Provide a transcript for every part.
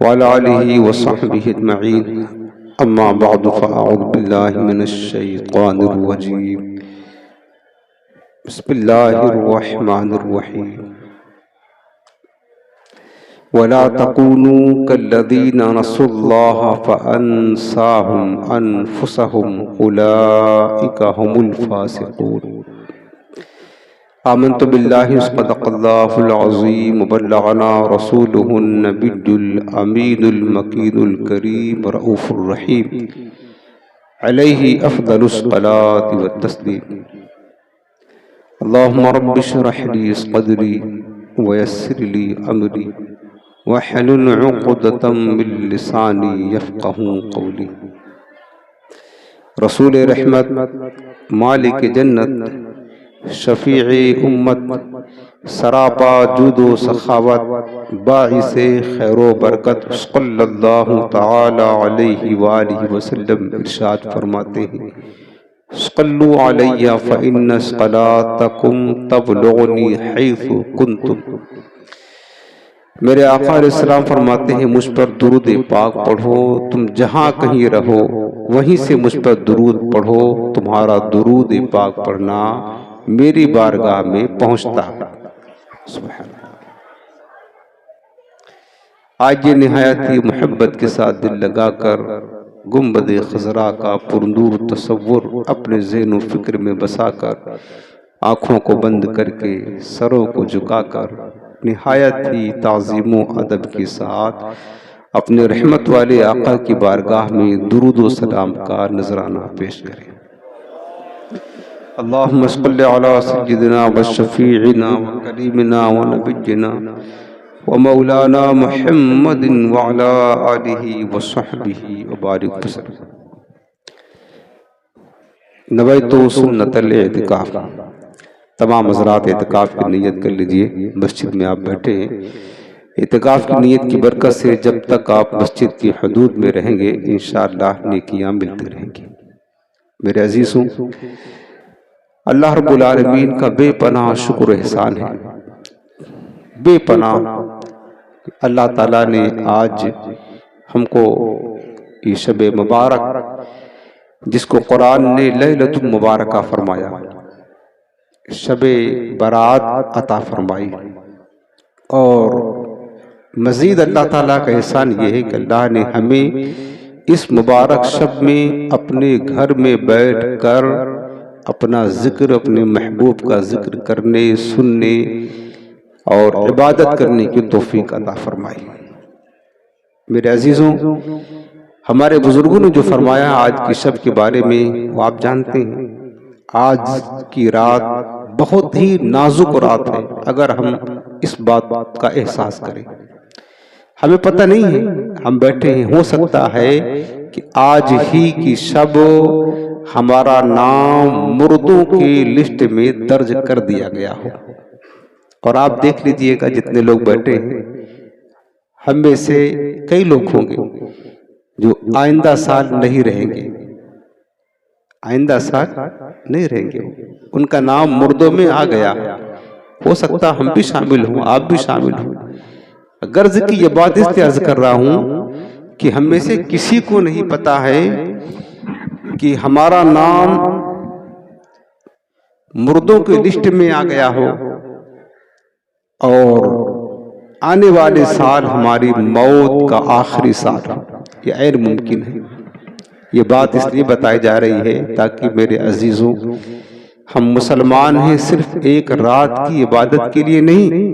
وعلى آله وصحبه أجمعين. أما بعد فأعوذ بالله من الشيطان الرجيم. بسم الله الرحمن الرحيم. ولا تكونوا كالذين نسوا الله فأنساهم أنفسهم أولئك هم الفاسقون. آمنت بالله صدق الله العظيم وبلغنا رسوله النبي الأمين المكين الكريم رؤوف الرحيم عليه أفضل الصلاة والتسليم. اللهم رب اشرح لي صدري ويسر لي أمري واحلل عقدة من لساني يفقه قولي. رسول رحمت، مالک جنت، شفیع امت، سراپا جود و سخاوت، باعث خیر و برکت صلی اللہ تعالی علیہ وآلہ وسلم ارشاد فرماتے ہیں: صلوا علی فإن صلاتکم تبلغنی حیث کنتم. میرے آقا علیہ السلام فرماتے ہیں مجھ پر درود پاک پڑھو، تم جہاں کہیں رہو وہیں سے مجھ پر درود پڑھو، تمہارا درود پاک پڑھنا میری بارگاہ میں پہنچتا. سبحان اللہ. آج یہ نہایت ہی محبت کے ساتھ دل لگا کر گنبد خضرا کا پرنور تصور اپنے ذہن و فکر میں بسا کر، آنکھوں کو بند کر کے، سروں کو جھکا کر، نہایت ہی تعظیم و ادب کے ساتھ اپنے رحمت والے آقا کی بارگاہ میں درود و سلام کا نذرانہ پیش کریں. اللہم صل علی سیدنا و شفیعنا و کریمنا و نبینا و مولانا محمد وعلی آلہ و صحبہ وبارک وسلم. نویت سنت الاعتکاف. تمام حضرات اعتکاف کی نیت کر لیجئے. مسجد میں آپ بیٹھے ہیں، اعتکاف کی نیت کی برکت سے جب تک آپ مسجد کی حدود میں رہیں گے انشاءاللہ نیکیاں ملتی رہیں گی. میرے عزیزوں، اللہ رب العالمین کا بے پناہ شکر و احسان ہے، بے پناہ. اللہ تعالیٰ نے آج ہم کو یہ شب مبارک، جس کو قرآن نے لیلۃ مبارکہ فرمایا، شب برات عطا فرمائی. اور مزید اللہ تعالیٰ کا احسان یہ ہے کہ اللہ نے ہمیں اس مبارک شب میں اپنے گھر میں بیٹھ کر اپنا ذکر، اپنے محبوب کا ذکر کرنے، سننے اور عبادت کرنے کی توفیق عطا فرمائی. میرے عزیزوں، ہمارے بزرگوں نے جو فرمایا آج کی شب کے بارے میں وہ آپ جانتے ہیں. آج کی رات بہت ہی نازک رات ہے. اگر ہم اس بات کا احساس کریں، ہمیں پتہ نہیں ہے، ہم بیٹھے ہیں، ہو سکتا ہے کہ آج ہی کی شب ہمارا نام مردوں کی لسٹ میں درج کر دیا گیا ہو. اور آپ دیکھ لیجئے گا جتنے لوگ بیٹھے ہیں، ہم میں سے کئی لوگ ہوں گے جو آئندہ سال نہیں رہیں گے، آئندہ سال نہیں رہیں گے، ان کا نام مردوں میں آ گیا. ہو سکتا ہم بھی شامل ہوں، آپ بھی شامل ہوں. غرض کی یہ بات اس لیے عرض کر رہا ہوں کہ ہم میں سے کسی کو نہیں پتا ہے کہ ہمارا نام مردوں کی لسٹ میں آ گیا ہو اور آنے والے سال ہماری موت کا آخری سال ہو. یہ غیر ممکن ہے. یہ بات اس لیے بتائی جا رہی ہے تاکہ میرے عزیزوں، ہم مسلمان ہیں صرف ایک رات کی عبادت کے لیے نہیں،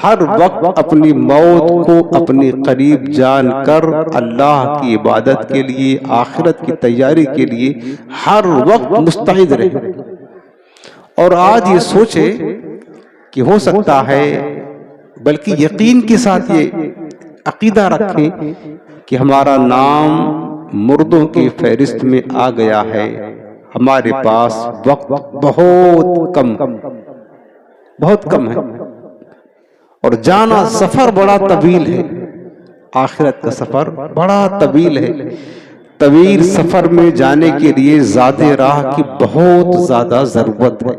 ہر وقت اپنی موت کو اپنے قریب جان کر اللہ کی عبادت کے لیے، آخرت کی تیاری کے لیے ہر وقت مستعد رہیں. اور آج یہ سوچے کہ ہو سکتا ہے، بلکہ یقین کے ساتھ یہ عقیدہ رکھیں کہ ہمارا نام مردوں کی فہرست میں آ گیا ہے. ہمارے پاس وقت بہت کم ہے اور جانا سفر بڑا طویل ہے. آخرت کا سفر بڑا طویل ہے. طویل سفر میں جانے کے لیے زاد راہ کی بہت زیادہ ضرورت ہے،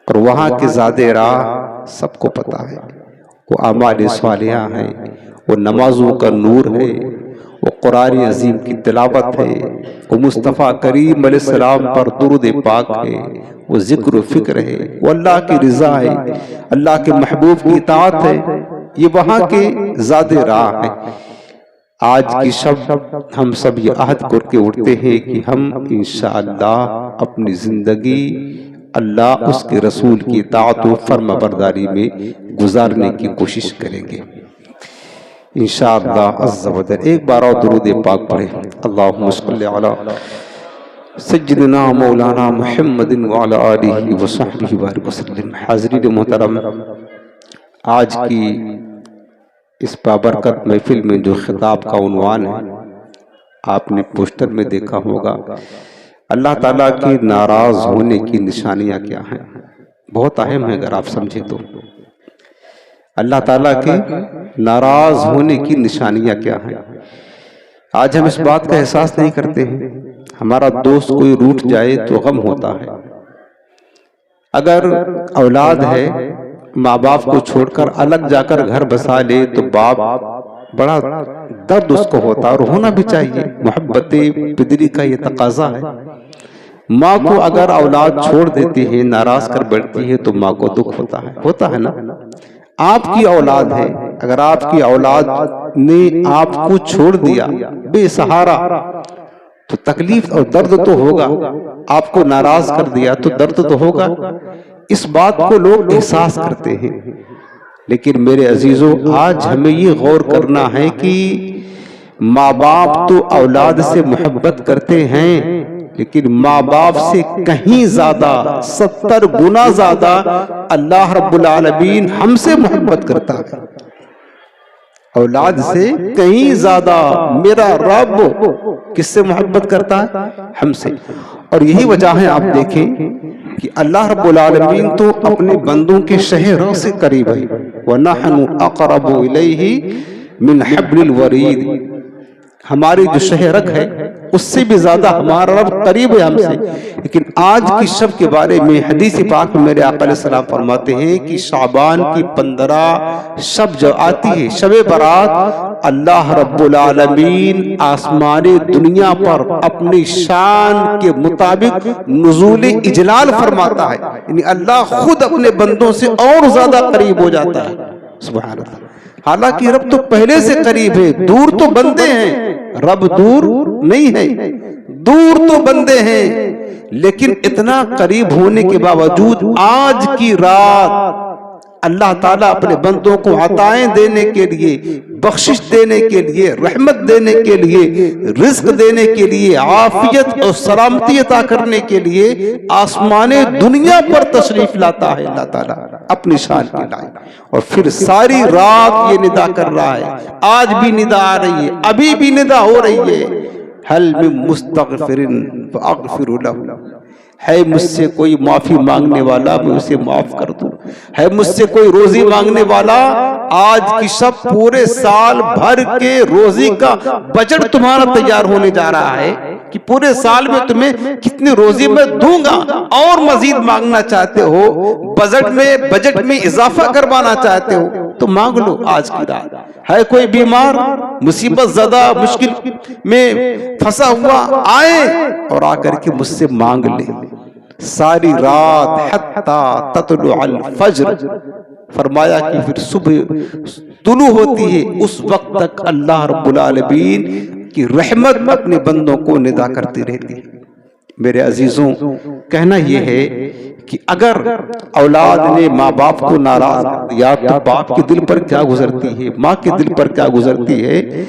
اور وہاں کے زاد راہ سب کو پتا ہے، وہ اعمال صالحہ ہیں، وہ نمازوں کا نور ہے، وہ قرآن عظیم کی تلاوت ہے، وہ مصطفیٰ کریم علیہ السلام پر درود پاک ہے، وہ ذکر و فکر ہے، وہ اللہ کی رضا ہے، اللہ کے محبوب کی اطاعت ہے، یہ وہاں کے زاد راہ ہے۔ آج کی شب ہم سب یہ عہد کر کے اٹھتے ہیں کہ ہم انشاءاللہ اپنی زندگی اللہ اس کے رسول کی اطاعت و فرما برداری میں گزارنے کی کوشش کریں گے انشاءاللہ عز و جل۔ ایک بار اور درود پاک پڑھیں، اللہم صلی علی سیدنا مولانا محمد وعلی آلہ وصحبہ وبارک وسلم۔ حاضرین محترم، آج کی اس بابرکت محفل میں جو خطاب کا عنوان ہے آپ نے پوسٹر میں دیکھا ہوگا، اللہ تعالیٰ کے ناراض ہونے کی نشانیاں کیا ہیں۔ بہت اہم ہے اگر آپ سمجھیں تو، اللہ تعالیٰ کے ناراض ہونے کی نشانیاں کیا ہیں۔ آج ہم اس بات کا احساس نہیں کرتے ہیں، ہمارا دوست کوئی روٹھ جائے تو غم ہوتا ہے، اگر اولاد ہے ماں باپ کو چھوڑ کر الگ جا کر گھر بسا لے تو باپ بڑا درد اس کو ہوتا اور ہونا بھی چاہیے، محبت پدری کا یہ تقاضا ہے۔ ماں کو اگر اولاد چھوڑ دیتی ہے، ناراض کر بیٹھتی ہے تو ماں کو دکھ ہوتا ہے نا۔ آپ کی اولاد ہے، اگر آپ کی اولاد نے آپ کو چھوڑ دیا بے سہارا تو تکلیف اور درد تو ہوگا، آپ کو ناراض کر دیا تو درد تو ہوگا، اس بات کو لوگ احساس کرتے ہیں۔ لیکن میرے عزیزوں، آج ہمیں یہ غور کرنا ہے کہ ماں باپ تو اولاد سے محبت کرتے ہیں، لیکن ماں باپ سے کہیں زیادہ 70 گنا زیادہ اللہ رب العالمین ہم سے محبت کرتا ہے۔ اولاد سے کہیں زیادہ میرا رب کس سے محبت کرتا ہے؟ ہم سے۔ اور یہی وجہ ہے آپ دیکھیں کہ اللہ رب العالمین تو اپنے بندوں کے شہروں سے قریب ہے، وَنَحْنُ أَقْرَبُ إِلَيْهِ مِنْ حَبْلِ الْوَرِيدِ۔ ہماری جو شہرک ہے اس سے بھی زیادہ ہمارا رب قریب ہے ہم سے۔ لیکن آج کی شب کے بارے میں حدیث پاک میں میرے آقا علیہ السلام فرماتے ہیں کہ شعبان کی 15 شب جو آتی ہے، شب برات، اللہ رب العالمین آسمان دنیا پر اپنی شان کے مطابق نزول اجلال فرماتا ہے، یعنی اللہ خود اپنے بندوں سے اور زیادہ قریب ہو جاتا ہے۔ سبحان اللہ۔ حالانکہ رب تو پہلے سے قریب ہے، دور تو بندے ہیں، رب دور نہیں ہے، دور تو بندے ہیں، لیکن اتنا قریب ہونے کے باوجود آج کی رات اللہ تعالیٰ اپنے بندوں کو عطائیں دینے کے لیے، بخشش دینے کے لیے، رحمت دینے کے لیے، رزق دینے کے لیے، عافیت اور سلامتی عطا کرنے کے لیے آسمان دنیا پر تشریف لاتا ہے اللہ تعالیٰ اپنی شان کے لائے، اور پھر ساری رات یہ ندا کر رہا ہے۔ آج بھی ندا آ رہی ہے، ابھی بھی ندا ہو رہی ہے، حل من مستغفر فاغفر له، ہے مجھ سے کوئی معافی مانگنے والا میں اسے معاف کر دوں، ہے مجھ سے کوئی روزی مانگنے والا، آج کی شب پورے سال بھر کے روزی کا بجٹ تمہارا تیار ہونے جا رہا ہے کہ پورے سال میں تمہیں کتنی روزی میں دوں گا، اور مزید مانگنا چاہتے ہو، بجٹ میں اضافہ کروانا چاہتے ہو تو مانگ لو آج کی رات۔ ہے کوئی بیمار، مصیبت زدہ، مشکل میں پھنسا ہوا، آئے اور آ کر کے مجھ سے مانگ لے۔ ساری رات حتی تطلع الفجر، فرمایا کہ پھر صبح طلوع ہوتی ہے، اس وقت تک اللہ رب العالمین کی رحمت اپنے بندوں کو ندا کرتی رہتی ہے۔ میرے عزیزوں، کہنا یہ ہے کہ اگر اولاد نے ماں باپ کو ناراض کر دیا تو باپ کے دل پر کیا گزرتی ہے، ماں کے دل پر کیا گزرتی ہے۔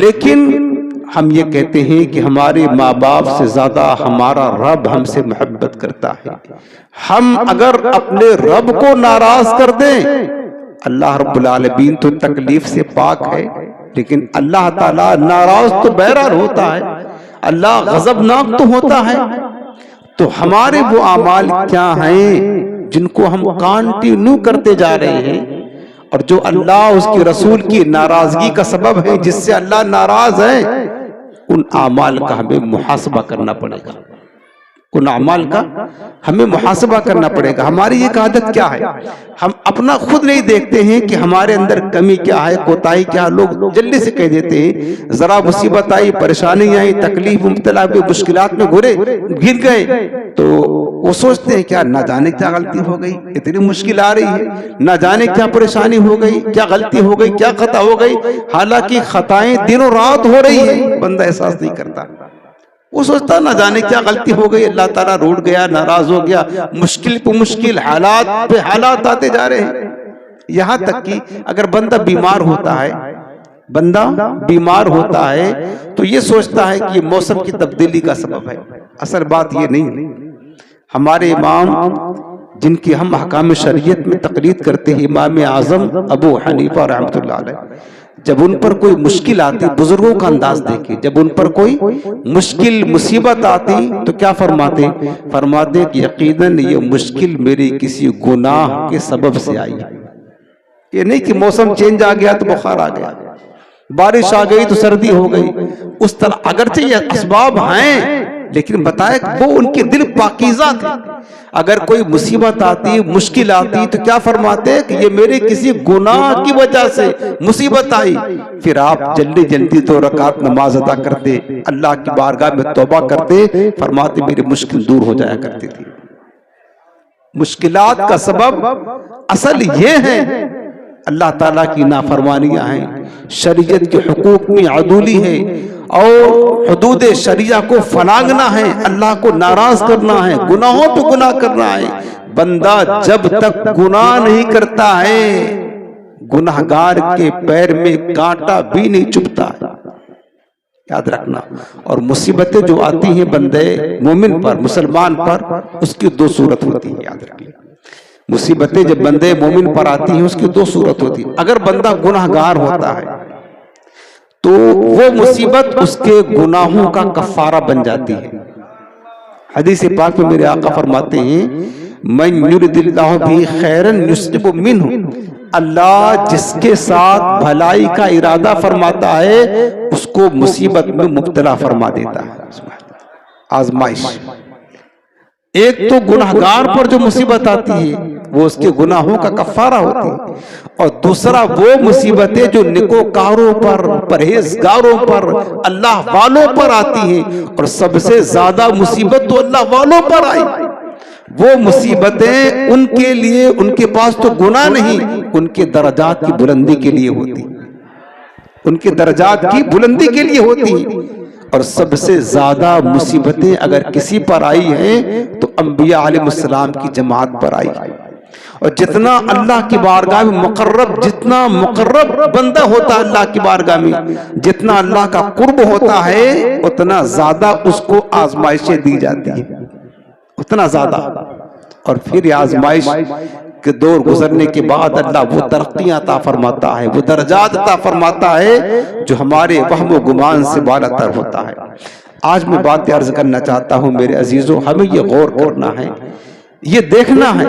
لیکن ہم یہ کہتے ہیں کہ ہمارے ماں باپ سے زیادہ ہمارا رب ہم سے محبت کرتا ہے۔ ہم اگر اپنے رب کو ناراض کر دیں، اللہ رب العالمین تو تکلیف سے پاک ہے، لیکن اللہ تعالیٰ ناراض تو بہرحال ہوتا ہے، اللہ غضبناک تو ہوتا ہے۔ تو ہمارے وہ اعمال کیا ہیں جن کو ہم کانٹینیو کرتے جا رہے ہیں، اور جو اللہ اس کے رسول کی ناراضگی کا سبب ہے، جس سے اللہ ناراض ہے، ان اعمال کا ہمیں محاسبہ کرنا پڑے گا۔ ان اعمال کا ہمیں محاسبہ کرنا پڑے گا. ہماری ایک عادت کیا ہے, ہم اپنا خود نہیں دیکھتے ہیں کہ ہمارے اندر کمی کیا ہے, کوتاہی کیا. لوگ جلدی سے کہہ دیتے ہیں, ذرا مصیبت آئی, پریشانی آئی, تکلیف مبتلا ہوئے, مشکلات میں گر گئے تو وہ سوچتے ہیں کیا نہ جانے کیا غلطی ہو گئی, اتنی مشکل آ رہی ہے, نہ جانے کیا پریشانی ہو گئی, کیا غلطی ہو گئی, کیا خطا ہو گئی. حالانکہ خطائیں دنوں رات ہو رہی ہیں, بندہ احساس نہیں کرتا. وہ سوچتا نہ جانے کیا غلطی ہو گئی, اللہ تعالیٰ روٹھ گیا, ناراض ہو گیا, مشکل پہ مشکل, حالات پہ حالات آتے جا رہے ہیں. یہاں تک کہ اگر بندہ بیمار ہوتا ہے تو یہ سوچتا ہے کہ یہ موسم کی تبدیلی کا سبب ہے. اصل بات یہ نہیں. ہمارے امام جن کی ہم احکام شریعت میں تقلید کرتے ہیں, امام اعظم ابو حنیفہ رحمۃ اللہ علیہ, جب ان پر کوئی مشکل آتی, بزرگوں کا انداز دیکھیں, جب ان پر کوئی مشکل مصیبت آتی تو کیا فرماتے کہ یقیناً یہ مشکل میری کسی گناہ کے سبب سے آئی. یہ نہیں کہ موسم چینج آ گیا تو بخار آ گیا, بارش آ گئی تو سردی ہو گئی. اس طرح اگرچہ یہ اسباب ہیں لیکن بتائے وہ ان کے دل پاکیزہ تھے. اگر کوئی مصیبت آتی, مشکل آتی تو کیا فرماتے کہ یہ میرے کسی گناہ کی وجہ سے مصیبت آئی. پھر آپ جلدی جلدی 2 رکعت نماز ادا کرتے, اللہ کی بارگاہ میں توبہ کرتے, فرماتے میری مشکل دور ہو جایا کرتی تھی. مشکلات کا سبب اصل یہ ہے اللہ تعالیٰ کی نافرمانیاں ہیں, شریعت کے حقوق میں عدولی ہے, اور حدود شریعہ کو فلاگنا ہے, اللہ کو ناراض کرنا ہے, گناہوں پہ گناہ کرنا ہے. بندہ جب تک گناہ نہیں کرتا ہے گناہگار کے پیر میں کانٹا بھی نہیں چبھتا, یاد رکھنا. اور مصیبتیں جو آتی ہیں بندے مومن پر, مسلمان پر, اس کی 2 صورت ہوتی ہیں, یاد رکھنا. مصیبتیں جب بندے مومن پر آتی ہیں اس کی 2 صورت ہوتی ہیں. اگر بندہ گناہگار ہوتا ہے تو وہ مصیبت اس کے گناہوں کا کفارہ بن جاتی ہے. حدیث پاک میں میرے آقا فرماتے ہیں من یرد اللہ بھی خیرا یصب منہ, اللہ جس کے ساتھ بھلائی کا ارادہ فرماتا ہے اس کو مصیبت میں مبتلا فرما دیتا ہے. آزمائش, ایک تو گناہگار پر جو مصیبت آتی ہے وہ اس کے گناہوں کا کفارہ ہوتی ہے, اور دوسرا وہ مصیبتیں جو نیکوکاروں پر, پرہیزگاروں پر, اللہ والوں پر آتی ہیں. اور سب سے زیادہ مصیبت تو اللہ والوں پر آئی. وہ مصیبتیں ان کے لیے, ان کے پاس تو گناہ نہیں, ان کے درجات کی بلندی کے لیے ہوتی, ان کے درجات کی بلندی کے لیے ہوتی. اور سب سے زیادہ مصیبتیں اگر کسی پر آئی ہیں تو انبیاء علیہ السلام کی جماعت پر آئی. اور جتنا اللہ کی بارگاہ میں جتنا مقرب بندہ ہوتا ہے اللہ کی بارگاہ میں, جتنا اللہ کا قرب ہوتا ہے اتنا زیادہ اس کو آزمائشیں دی جاتی ہیں, اتنا زیادہ. اور پھر یہ آزمائش کے دور گزرنے کے بعد اللہ وہ ترقیاں عطا فرماتا ہے, وہ درجات عطا فرماتا ہے جو ہمارے وہم و گمان سے بالا تر ہوتا ہے. آج میں بات عرض کرنا چاہتا ہوں میرے عزیزوں, ہمیں یہ غور کرنا ہے, یہ دیکھنا ہے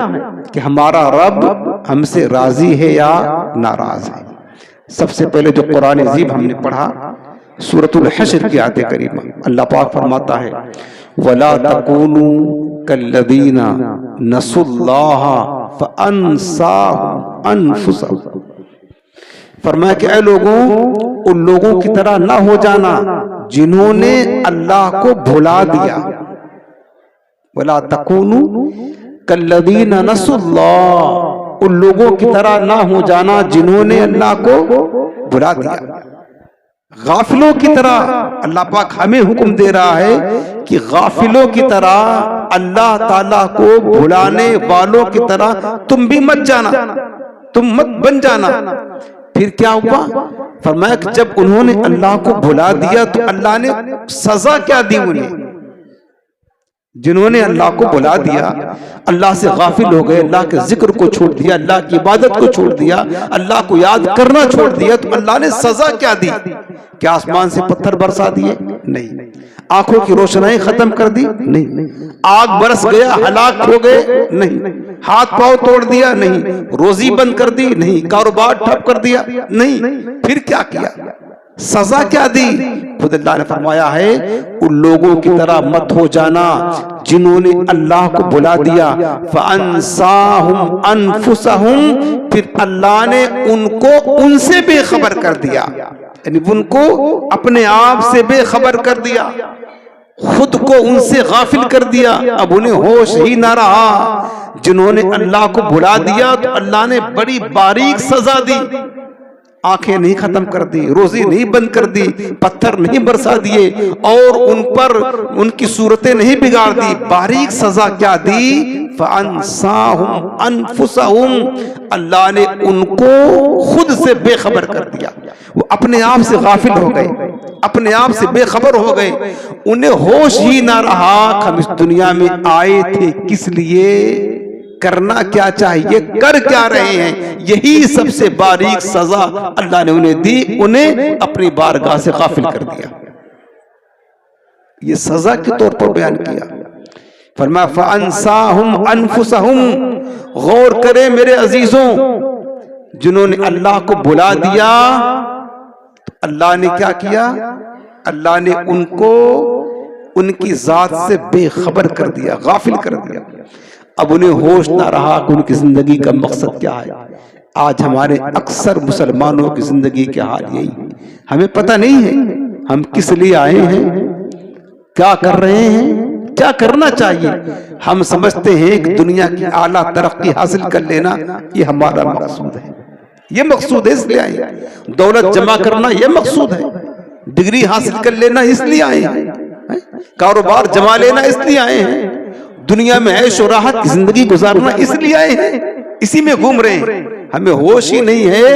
کہ ہمارا رب ہم سے راضی ہے یا ناراض ہے. سب سے پہلے جو قرآن عظیم ہم نے پڑھا سورۃ الحشر کی آیت کریمہ, اللہ پاک فرماتا ہے وَلَا تَكُونُوا كَالَّذِينَ نَسُوا اللَّهَ فَأَنْسَاهُمْ أَنفُسَهُمْ. فرمایا کہ اے لوگوں, ان لوگوں کی طرح نہ ہو جانا جنہوں نے اللہ کو بھلا دیا. وَلَا تَكُونُوا كَالَّذِينَ نَسُوا اللَّهَ, ان لوگوں کی طرح نہ ہو جانا جنہوں نے اللہ کو بھلا دیا. غافلوں کی طرح اللہ پاک ہمیں حکم دے رہا ہے کہ غافلوں کی طرح اللہ تعالیٰ کو بھلانے والوں کی طرح تم بھی مت جانا, تم مت بن جانا. پھر کیا ہوا؟ فرمایا کہ جب انہوں نے اللہ کو بھلا دیا تو اللہ نے سزا کیا دی انہیں. جنہوں نے اللہ کو بھلا دیا, اللہ سے غافل ہو گئے, اللہ کے ذکر کو چھوڑ دیا, اللہ کی عبادت کو چھوڑ دیا, اللہ کو یاد کرنا چھوڑ دیا, تو اللہ نے سزا کیا دی؟ کیا آسمان سے پتھر برسا دیے؟ نہیں. آنکھوں کی روشنائی ختم کر دی؟ نہیں. آگ برس گیا, ہلاک ہو گئے؟ نہیں. ہاتھ پاؤں توڑ دیا؟ نہیں. روزی بند کر دی؟ نہیں. کاروبار ٹھپ کر دیا؟ نہیں. پھر کیا کیا؟ سزا کیا دی؟ خود اللہ نے فرمایا ہے ان لوگوں کی طرح مت ہو جانا جنہوں نے اللہ کو بلا دیا فَأَنْسَاهُمْ أَنفُسَهُمْ، پھر اللہ نے ان کو ان سے بے خبر کر دیا، یعنی ان کو اپنے آپ سے بے خبر کر دیا، خود کو ان سے غافل کر دیا، اب انہیں ہوش ہی نہ رہا۔ جنہوں نے اللہ کو بھلا دیا تو اللہ نے بڑی باریک سزا دی، آنکھیں نہیں ختم کر دی، روزی نہیں بند کر دی، پتھر نہیں برسا دیے اور ان پر ان کی صورتیں نہیں بگاڑ دی، باریک سزا کیا دی؟ فَأَنْسَاهُمْ أَنفُسَهُمْ، اللہ نے ان کو خود سے بے خبر کر دیا، وہ اپنے آپ سے غافل ہو گئے، اپنے آپ سے بے خبر ہو گئے، انہیں ہوش ہی نہ رہا ہم اس دنیا میں آئے تھے کس لیے، کرنا کیا چاہیے، کر کیا رہے ہیں، یہی سب سے باریک سزا اللہ نے انہیں دی، انہیں اپنی بارگاہ سے غافل کر دیا۔ یہ سزا کے طور پر بیان کیا، فرمایا فَأَنْسَاهُمْ أَنفُسَهُمْ، غور کریں میرے عزیزوں، جنہوں نے اللہ کو بلا دیا تو اللہ نے کیا کیا؟ اللہ نے ان کو ان کی ذات سے بے خبر کر دیا، غافل کر دیا، اب انہیں ہوش نہ رہا کہ ان کی زندگی کا مقصد کیا ہے۔ آج ہمارے اکثر مسلمانوں کی زندگی کے حال یہی ہے، ہمیں پتہ نہیں ہے ہم کس لیے آئے ہیں، کیا کر رہے ہیں، کیا کرنا چاہیے۔ ہم سمجھتے ہیں کہ دنیا کی اعلیٰ ترقی حاصل کر لینا یہ ہمارا مقصود ہے، یہ مقصود ہے اس لیے آئے ہیں، دولت جمع کرنا یہ مقصود ہے، ڈگری حاصل کر لینا اس لیے آئے ہیں، کاروبار جما لینا اس لیے آئے ہیں، دنیا میں عیش و راحت کی زندگی گزارنا اس لیے آئے ہیں، اسی میں گھوم رہے ہیں، ہمیں ہوش ہی نہیں ہے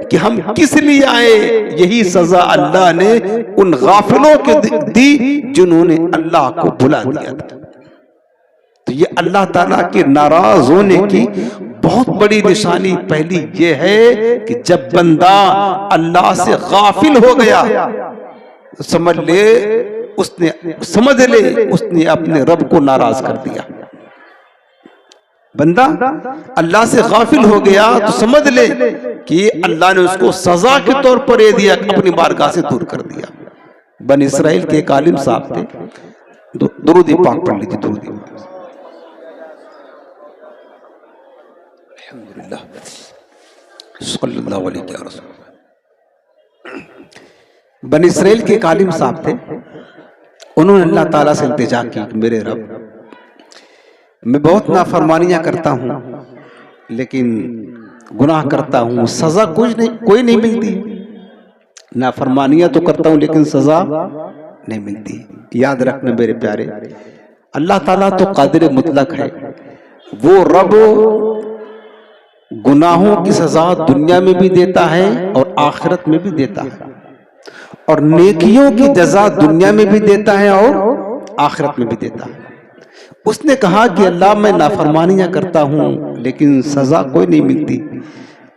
کہ ہم کس لیے آئے۔ یہی سزا اللہ نے ان غافلوں کو دی جنہوں نے اللہ کو بھلا دیا تھا۔ تو یہ اللہ تعالیٰ کے ناراض ہونے کی بہت بڑی نشانی پہلی یہ ہے کہ جب بندہ اللہ سے غافل ہو گیا، سمجھ لے اس نے اپنے رب کو ناراض کر دیا۔ بندہ اللہ سے غافل ہو گیا تو سمجھ لے کہ اللہ نے اس کو سزا کے طور پر یہ دیا، اپنی بارگاہ سے دور کر دیا۔ بنی اسرائیل کے ایک عالم صاحب تھے، درود پاک پڑھ لیجیے، درود پاک۔ الحمدللہ صلی اللہ علیہ وسلم۔ بنی اسرائیل کے ایک عالم صاحب تھے، انہوں نے اللہ تعالیٰ سے التجا کی کہ میرے رب، میں بہت نافرمانیاں کرتا ہوں لیکن گناہ کرتا ہوں، سزا کوئی نہیں ملتی، نافرمانیاں تو کرتا ہوں لیکن سزا نہیں ملتی۔ یاد رکھنا میرے پیارے، اللہ تعالیٰ تو قادر مطلق ہے، وہ رب گناہوں کی سزا دنیا میں بھی دیتا ہے اور آخرت میں بھی دیتا ہے، اور نیکیوں کی جزا دنیا میں بھی دیتا ہے اور آخرت میں بھی دیتا ہے۔ اس نے کہا کہ اللہ میں نافرمانیاں کرتا ہوں لیکن سزا کوئی نہیں ملتی۔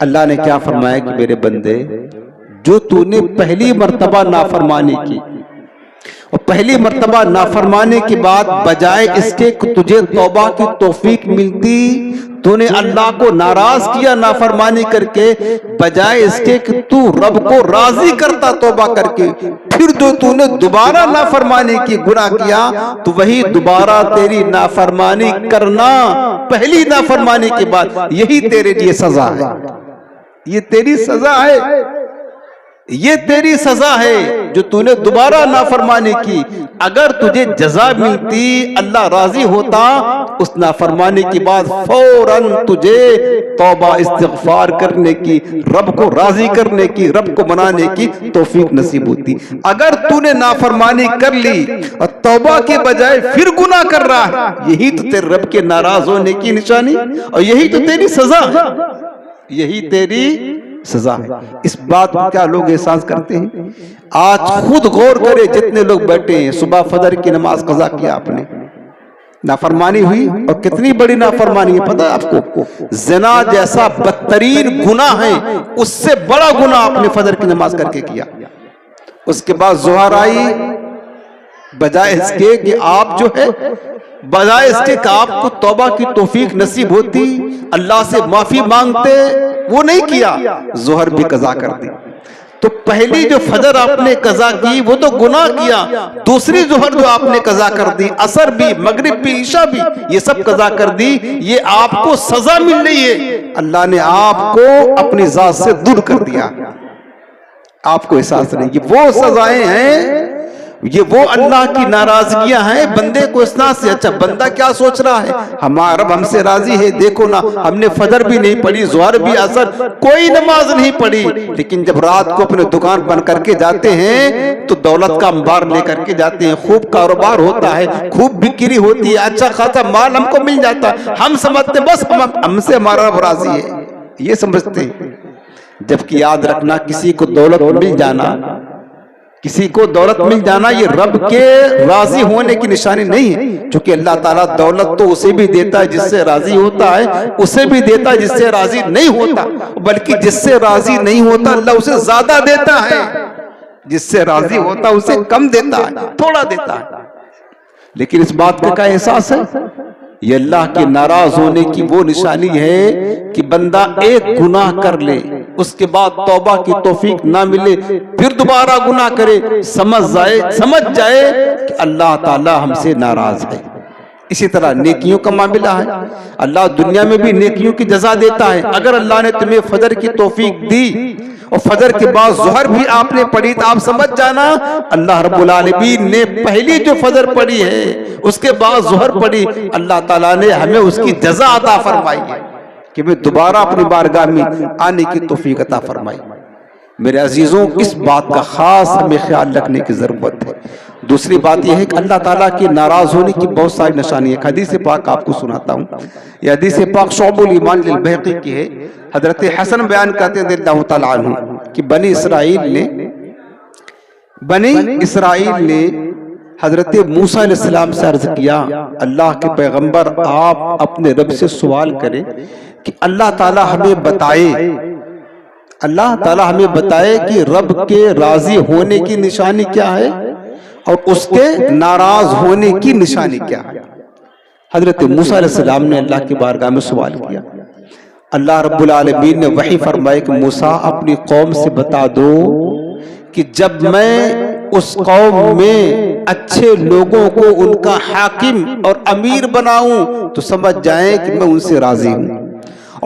اللہ نے کیا فرمایا کہ میرے بندے، جو تو نے پہلی مرتبہ نافرمانی کی اور پہلی مرتبہ نافرمانے کے بعد بجائے اس کے کہ تجھے توبہ کی توفیق ملتی، تو نے اللہ کو ناراض کیا نافرمانی کر کے، بجائے اس کے کہ تو رب کو راضی کرتا توبہ کر کے، پھر جو تو نے دوبارہ نافرمانی کی، گناہ کیا، تو وہی دوبارہ تیری نافرمانی کرنا پہلی نافرمانی کے بعد، یہی تیرے لیے سزا ہے، یہ تیری سزا ہے، یہ تیری سزا ہے جو تو نے دوبارہ نافرمانی کی۔ اگر تجھے جزا ملتی، اللہ راضی ہوتا، اس نافرمانی کے بعد فوراً تجھے توبہ استغفار کرنے کی، رب کو راضی کرنے کی، رب کو منانے کی توفیق نصیب ہوتی۔ اگر تو نے نافرمانی کر لی اور توبہ کے بجائے پھر گناہ کر رہا ہے، یہی تو تیرے رب کے ناراض ہونے کی نشانی اور یہی تو تیری سزا ہے، یہی تیری سزا ہے۔ اس بات کو کیا لوگ احساس کرتے ہیں؟ آج خود غور کرے، جتنے لوگ بیٹھے ہیں، صبح فجر کی نماز قضا کیا آپ نے، نافرمانی ہوئی، اور کتنی بڑی نافرمانی ہے پتہ ہے آپ کو؟ زنا جیسا بدترین گناہ ہے، اس سے بڑا گناہ آپ نے فجر کی نماز کر کے کیا۔ اس کے بعد ظہر آئی، بجائے اس کے کہ آپ جو ہے، بجائے اس کے کہ آپ کو توبہ کی توفیق نصیب ہوتی، اللہ سے معافی مانگتے، وہ نہیں کیا، ظہر بھی قضا کر دی۔ تو پہلی جو فجر آپ نے قضا کی وہ تو گناہ کیا، دوسری ظہر جو آپ نے قضا کر دی، عصر بھی، مغرب بھی، عشاء بھی، یہ سب قضا کر دی، یہ آپ کو سزا مل رہی ہے۔ اللہ نے آپ کو اپنی ذات سے دور کر دیا، آپ کو احساس نہیں۔ یہ وہ سزائیں ہیں، یہ وہ اللہ کی ناراضگیاں ہیں بندے کو اس طرح سے۔ اچھا بندہ کیا سوچ رہا ہے؟ ہمارا رب ہم سے راضی ہے، دیکھو نا ہم نے فجر بھی نہیں پڑھی، ظہر بھی، عصر، کوئی نماز نہیں پڑھی، لیکن جب رات کو اپنے دکان بند کر کے جاتے ہیں تو دولت کا انبار لے کر کے جاتے ہیں، خوب کاروبار ہوتا ہے، خوب بکری ہوتی ہے، اچھا خاصا مال ہم کو مل جاتا ہے، ہم سمجھتے ہیں بس ہم سے ہمارا رب راضی ہے، یہ سمجھتے ہیں۔ جبکہ یاد رکھنا کسی کو دولت مل جانا، کسی کو دولت مل جانا یہ رب کے راضی ہونے کی نشانی نہیں ہے، چونکہ اللہ تعالیٰ دولت تو اسے بھی دیتا ہے جس سے راضی ہوتا ہے، اسے بھی دیتا ہے جس سے راضی نہیں ہوتا، بلکہ جس سے راضی نہیں ہوتا اللہ اسے زیادہ دیتا ہے، جس سے راضی ہوتا اسے کم دیتا ہے، تھوڑا دیتا ہے۔ لیکن اس بات کا احساس ہے یہ اللہ کے ناراض ہونے کی وہ نشانی ہے کہ بندہ ایک گناہ کر لے، اس کے بعد توبہ کی توفیق نہ ملے، پھر دوبارہ گناہ کرے، سمجھ جائے کہ اللہ تعالی ہم سے ناراض ہے۔ اسی طرح نیکیوں کا معاملہ ہے، اللہ دنیا میں بھی نیکیوں کی جزا دیتا ہے۔ اگر اللہ نے تمہیں فجر کی توفیق دی اور فجر کے بعد ظہر بھی آپ نے پڑھی تو آپ سمجھ جانا اللہ رب العالمین نے پہلی جو فجر پڑھی ہے اس کے بعد ظہر پڑھی، اللہ تعالیٰ نے ہمیں اس کی جزا عطا فرمائی ہے کہ میں دوبارہ اپنی بارگاہ میں آنے کی توفیق عطا فرمائی۔ میرے عزیزوں اس بات کا خاص ہمیں خیال رکھنے کی ضرورت ہے۔ دوسری بات یہ ہے کہ اللہ تعالیٰ کے ناراض ہونے کی بہت ساری نشانی ہے۔ حدیث پاک آپ کو سناتا ہوں، یہ حدیث پاک شعب الایمان للبیہقی کی ہے۔ حضرت حسن بیان کرتے ہیں رضی اللہ تعالیٰ عنہ کہ بنی اسرائیل نے حضرت موسیٰ علیہ السلام سے عرض کیا اللہ کے پیغمبر آپ اپنے رب سے سوال کریں کہ اللہ تعالیٰ ہمیں بتائے کہ رب کے راضی ہونے کی نشانی کیا ہے اور اس کے ناراض ہونے کی نشانی کیا ہے۔ حضرت موسیٰ علیہ السلام نے اللہ کی بارگاہ میں سوال کیا، اللہ رب العالمین نے وحی فرمائے کہ موسیٰ اپنی قوم سے بتا دو کہ جب میں اس قوم میں اچھے لوگوں کو ان کا حاکم اور امیر بناؤں تو سمجھ جائیں کہ میں ان سے راضی ہوں،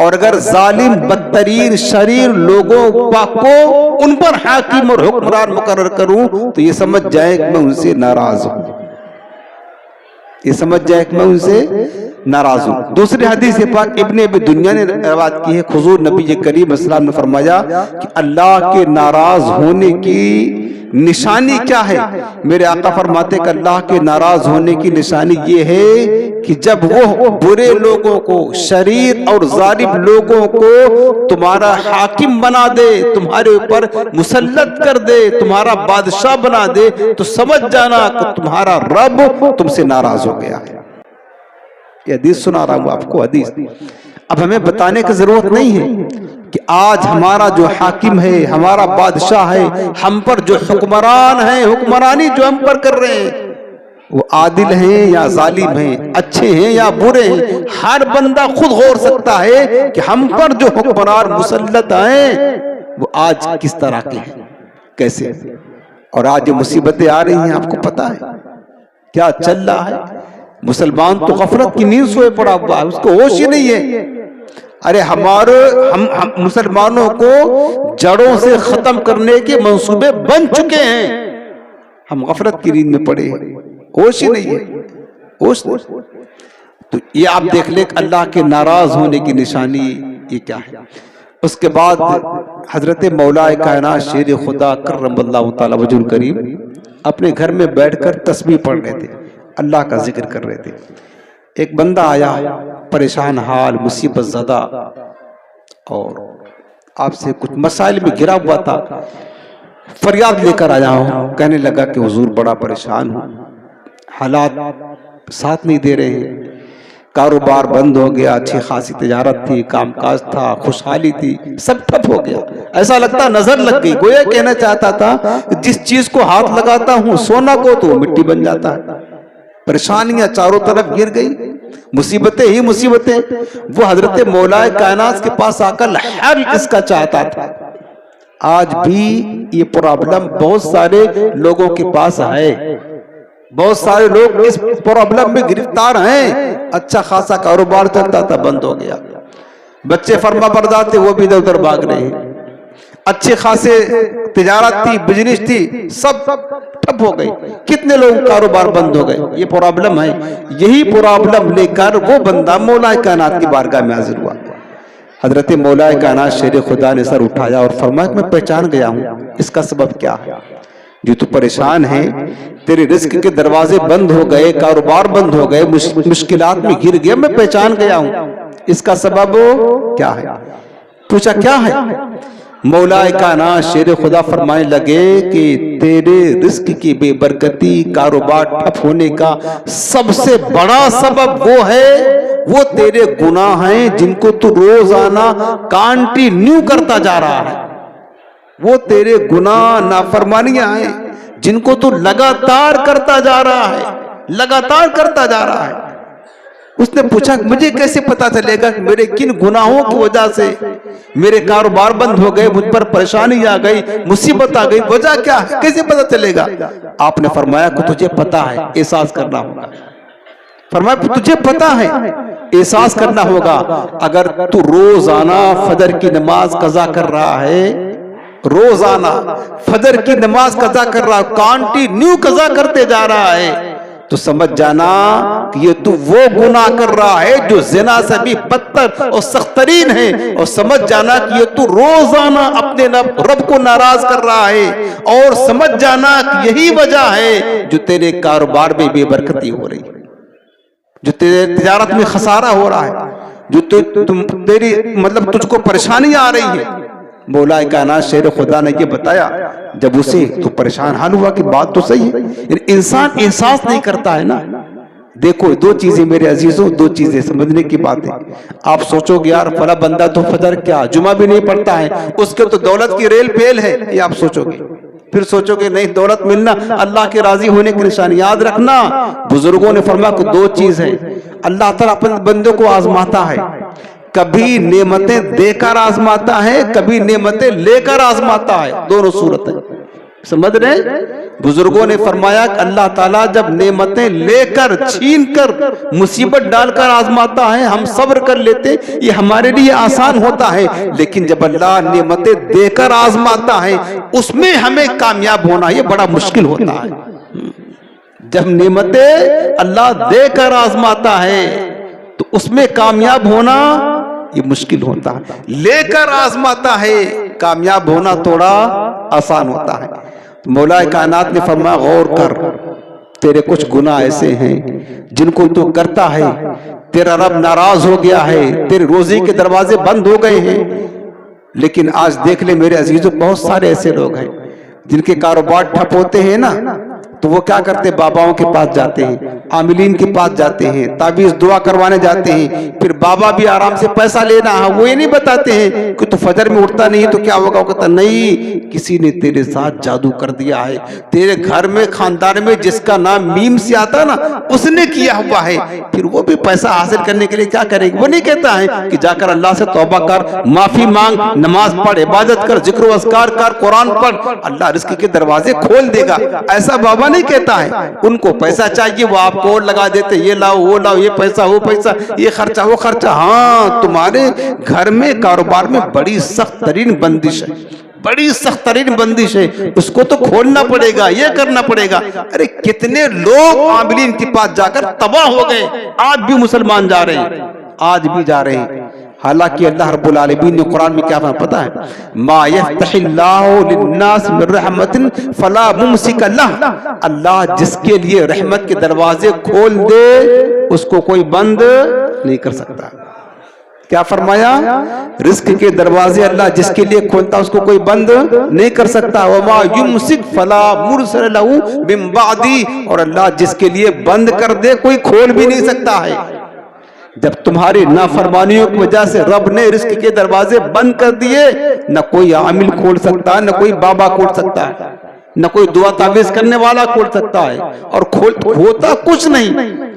اور اگر ظالم بدترین شریر لوگوں کو ان پر حاکم اور حکمران مقرر کروں تو یہ سمجھ جائے کہ میں ان سے ناراض ہوں، یہ سمجھ جائے کہ میں ان سے ناراض ہوں۔ دوسری حدیث پاک ابن ابی دنیا نے روایت کی ہے، حضور نبی کریم صلی اللہ علیہ وسلم نے فرمایا کہ اللہ کے ناراض ہونے کی نشانی کیا ہے؟ میرے آقا فرماتے کہ اللہ کے ناراض ہونے کی نشانی یہ ہے کہ جب وہ برے لوگوں کو، شریر اور ظالم لوگوں کو تمہارا حاکم بنا دے، تمہارے اوپر مسلط کر دے، تمہارا بادشاہ بنا دے تو سمجھ جانا کہ تمہارا رب تم سے ناراض ہو گیا ہے۔ یہ حدیث سنا رہا ہوں آپ کو حدیث۔ اب ہمیں بتانے کی ضرورت نہیں ہے کہ آج ہمارا جو حاکم ہے، ہمارا بادشاہ ہے، ہم پر جو حکمران ہیں، حکمرانی جو ہم پر کر رہے ہیں وہ عادل ہیں یا ظالم ہیں، اچھے ہیں یا برے ہیں، ہر بندہ خود غور سکتا ہے کہ ہم پر جو حکمران مسلط ہیں وہ آج کس طرح کے ہیں، کیسے، اور آج جو مصیبتیں آ رہی ہیں آپ کو پتا ہے کیا چل رہا ہے۔ مسلمان تو غفلت کی نیند سوئے پڑا ہوا ہے، اس کو ہوش ہی نہیں ہے۔ ارے ہم مسلمانوں کو جڑوں سے ختم کرنے کے منصوبے بن چکے ہیں، ہم غفلت کی نیند میں پڑے ہیں، ہوش ہی نہیں ہے، ہوش نہیں۔ تو یہ آپ دیکھ لیں کہ اللہ کے ناراض ہونے کی نشانی یہ کیا ہے۔ اس کے بعد حضرت مولا کائنات شیر خدا کرم اللہ تعالی وجہ الکریم اپنے گھر میں بیٹھ کر تسبیح پڑھ رہے تھے، اللہ کا ذکر کر رہے تھے۔ ایک بندہ آیا پریشان حال، مصیبت زدہ، اور آپ سے کچھ مسائل میں گرا ہوا تھا، فریاد لے کر آیا ہوں، کہنے لگا کہ حضور بڑا پریشان ہوں، حالات ساتھ نہیں دے رہے ہیں، کاروبار بند ہو گیا، اچھی خاصی تجارت تھی، کام کاج تھا، خوشحالی تھی، سب ٹھپ ہو گیا، ایسا لگتا نظر لگ گئی، گویا کہنا چاہتا تھا جس چیز کو ہاتھ لگاتا ہوں سونا کو تو مٹی بن جاتا ہے۔ پریشانیاں چاروں طرف گر گئی، مصیبتیں ہی مصیبتیں۔ وہ حضرت مولا کائنات کے پاس آ کر حل اس کا چاہتا تھا، آج بھی یہ پرابلم بہت سارے لوگوں کے پاس ہے، بہت سارے لوگ اس پرابلم میں گرفتار ہیں۔ اچھا خاصا کاروبار چلتا تھا، بند ہو گیا، بچے فرما بردار تھے وہ بھی ادھر ادھر بھاگ رہے ہیں، اچھے خاصے تجارت تھی، بزنس تھی، سب ٹھپ ہو گئی، کتنے لوگ کاروبار بند ہو گئے۔ یہ پرابلم ہے، یہی پرابلم لے کر وہ بندہ مولا کائنات کی بارگاہ میں حاضر ہوا۔ حضرت مولا کائنات شیر خدا نے سر اٹھایا اور فرمایا کہ میں پہچان گیا ہوں، اس کا سبب کیا ہے؟ جو تو پریشان ہے، تیرے رزق کے دروازے بند ہو گئے، کاروبار بند ہو گئے، مشکلات میں گر گیا، میں پہچان گیا ہوں، اس کا سبب کیا ہے؟ پوچھا کیا ہے؟ مولا کائنات شیر خدا فرمانے لگے کہ تیرے رزق کی بے برکتی، کاروبار ٹھپ ہونے کا سب سے بڑا سبب وہ ہے، وہ تیرے گناہ ہیں جن کو تو روزانہ کانٹینیو کرتا جا رہا ہے۔ وہ تیرے گناہ نافرمانیاں ہیں جن کو تو لگاتار کرتا جا رہا ہے، لگاتار کرتا جا رہا ہے۔ اس نے پوچھا مجھے کیسے پتا چلے گا کہ میرے کن گناہوں کی وجہ سے میرے کاروبار بند ہو گئے، مجھ پر پریشانی آ گئی، مصیبت آ گئی، وجہ کیا ہے، کیسے پتا چلے گا؟ آپ نے فرمایا کہ تجھے پتا ہے، احساس کرنا ہوگا۔ فرمایا تجھے پتا ہے، احساس کرنا ہوگا۔ اگر تو روزانہ فجر کی نماز قضا کر رہا ہے، روزانہ فجر کی نماز قضا کر رہا ہے، کانٹینیو قضا کرتے جا رہا ہے، تو سمجھ جانا کہ یہ تو وہ گناہ کر رہا ہے جو زنا سے بھی بدتر اور سخت ترین ہے، اور سمجھ جانا کہ یہ تو روزانہ اپنے رب کو ناراض کر رہا ہے، اور سمجھ جانا کہ یہی وجہ ہے جو تیرے کاروبار میں بے برکتی ہو رہی ہے، جو تیرے تجارت میں خسارہ ہو رہا ہے، جو تیری تجھ کو پریشانی آ رہی ہے۔ مولا کائنات شیر خدا نے یہ بتایا، جب اسے تو پریشان حال ہوا کہ بات تو صحیح ہے، انسان احساس نہیں کرتا ہے نا۔ دیکھو دو چیزیں میرے عزیزوں، دو چیزیں سمجھنے کی بات ہے۔ آپ سوچو گے یار فلاں بندہ تو فجر کیا جمعہ بھی نہیں پڑھتا ہے، اس کے تو دولت کی ریل پیل ہے، یہ آپ سوچو گے۔ پھر سوچو گے نہیں دولت ملنا اللہ کے راضی ہونے کی نشانی۔ یاد رکھنا بزرگوں نے فرمایا کہ دو چیز ہے، اللہ تعالیٰ اپنے بندوں کو آزماتا ہے، کبھی نعمتیں دے کر آزماتا ہے، کبھی نعمتیں لے کر آزماتا ہے، دونوں صورتیں سمجھ رہے؟ بزرگوں نے فرمایا کہ اللہ تعالیٰ جب نعمتیں لے کر چھین کر مصیبت ڈال کر آزماتا ہے، ہم صبر کر لیتے، یہ ہمارے لیے آسان ہوتا ہے، لیکن جب اللہ نعمتیں دے کر آزماتا ہے اس میں ہمیں کامیاب ہونا یہ بڑا مشکل ہوتا ہے۔ جب نعمتیں اللہ دے کر آزماتا ہے تو اس میں کامیاب ہونا یہ مشکل ہوتا ہے، لے کر آزماتا ہے کامیاب ہونا تھوڑا آسان ہوتا ہے۔ مولا کائنات نے فرمایا غور کر، تیرے کچھ گناہ ایسے ہیں جن کو تو کرتا ہے، تیرا رب ناراض ہو گیا ہے، تیرے روزی کے دروازے بند ہو گئے ہیں، لیکن آج دیکھ لے میرے عزیزوں بہت سارے ایسے لوگ ہیں جن کے کاروبار ٹھپ ہوتے ہیں نا، تو وہ کیا کرتے باباؤں کے پاس جاتے ہیں، عاملین کے پاس جاتے ہیں، تعویذ دعا کروانے جاتے ہیں، پھر بابا بھی آرام سے پیسہ لینا ہے، وہ یہ نہیں بتاتے ہیں کہ تو فجر میں اٹھتا نہیں تو کیا ہوگا، وہ کہتا نہیں کسی نے تیرے ساتھ جادو کر دیا ہے، تیرے گھر میں خاندان میں جس کا نام میم سے آتا نا اس نے کیا ہوا ہے، پھر وہ بھی پیسہ حاصل کرنے کے لیے کیا کرے گا، وہ نہیں کہتا ہے کہ جا کر اللہ سے توبہ کر، معافی مانگ، نماز پڑھ، عبادت کر، ذکر و اذکار کر، قرآن پڑھ، اللہ رزق کے دروازے کھول دے گا، ایسا بابا نہیں کہتا ہے۔ ان کو پیسہ چاہیے وہ آپ کو اور لگا دیتے، یہ لاؤ وہ لاؤ، یہ پیسہ وہ پیسہ، یہ خرچہ وہ خرچہ۔ ہاں تمہارے گھر میں کاروبار میں بڑی سخت ترین بندش ہے، بڑی سخت ترین بندش ہے، اس کو تو کھولنا پڑے گا، یہ کرنا پڑے گا۔ ارے کتنے لوگ عاملین کے پاس جا کر تباہ ہو گئے، آج بھی مسلمان جا رہے ہیں، آج بھی جا رہے ہیں۔ حالانکہ اللہ رب العالمین نے قرآن میں کیا پتا ہے، ما یفتح اللہ للناس من رحمت فلا ممسک لہ، اللہ جس کے لیے رحمت کے دروازے کھول دے اس کو کوئی بند نہیں کر سکتا۔ کیا فرمایا؟ رزق کے دروازے اللہ جس کے لیے کھولتا اس کو کوئی بند نہیں کر سکتا۔ وما یمسک فلا مرسل لہ من بعدہ، اور اللہ جس کے لیے بند کر دے کوئی کھول بھی نہیں سکتا ہے۔ جب تمہاری نافرمانیوں کی وجہ سے رب نے رزق کے دروازے بند کر دیے، نہ کوئی عامل کھول سکتا ہے، نہ کوئی بابا کھول سکتا ہے، نہ کوئی دعا تعویذ کرنے والا کھول سکتا ہے، اور ہوتا کچھ نہیں۔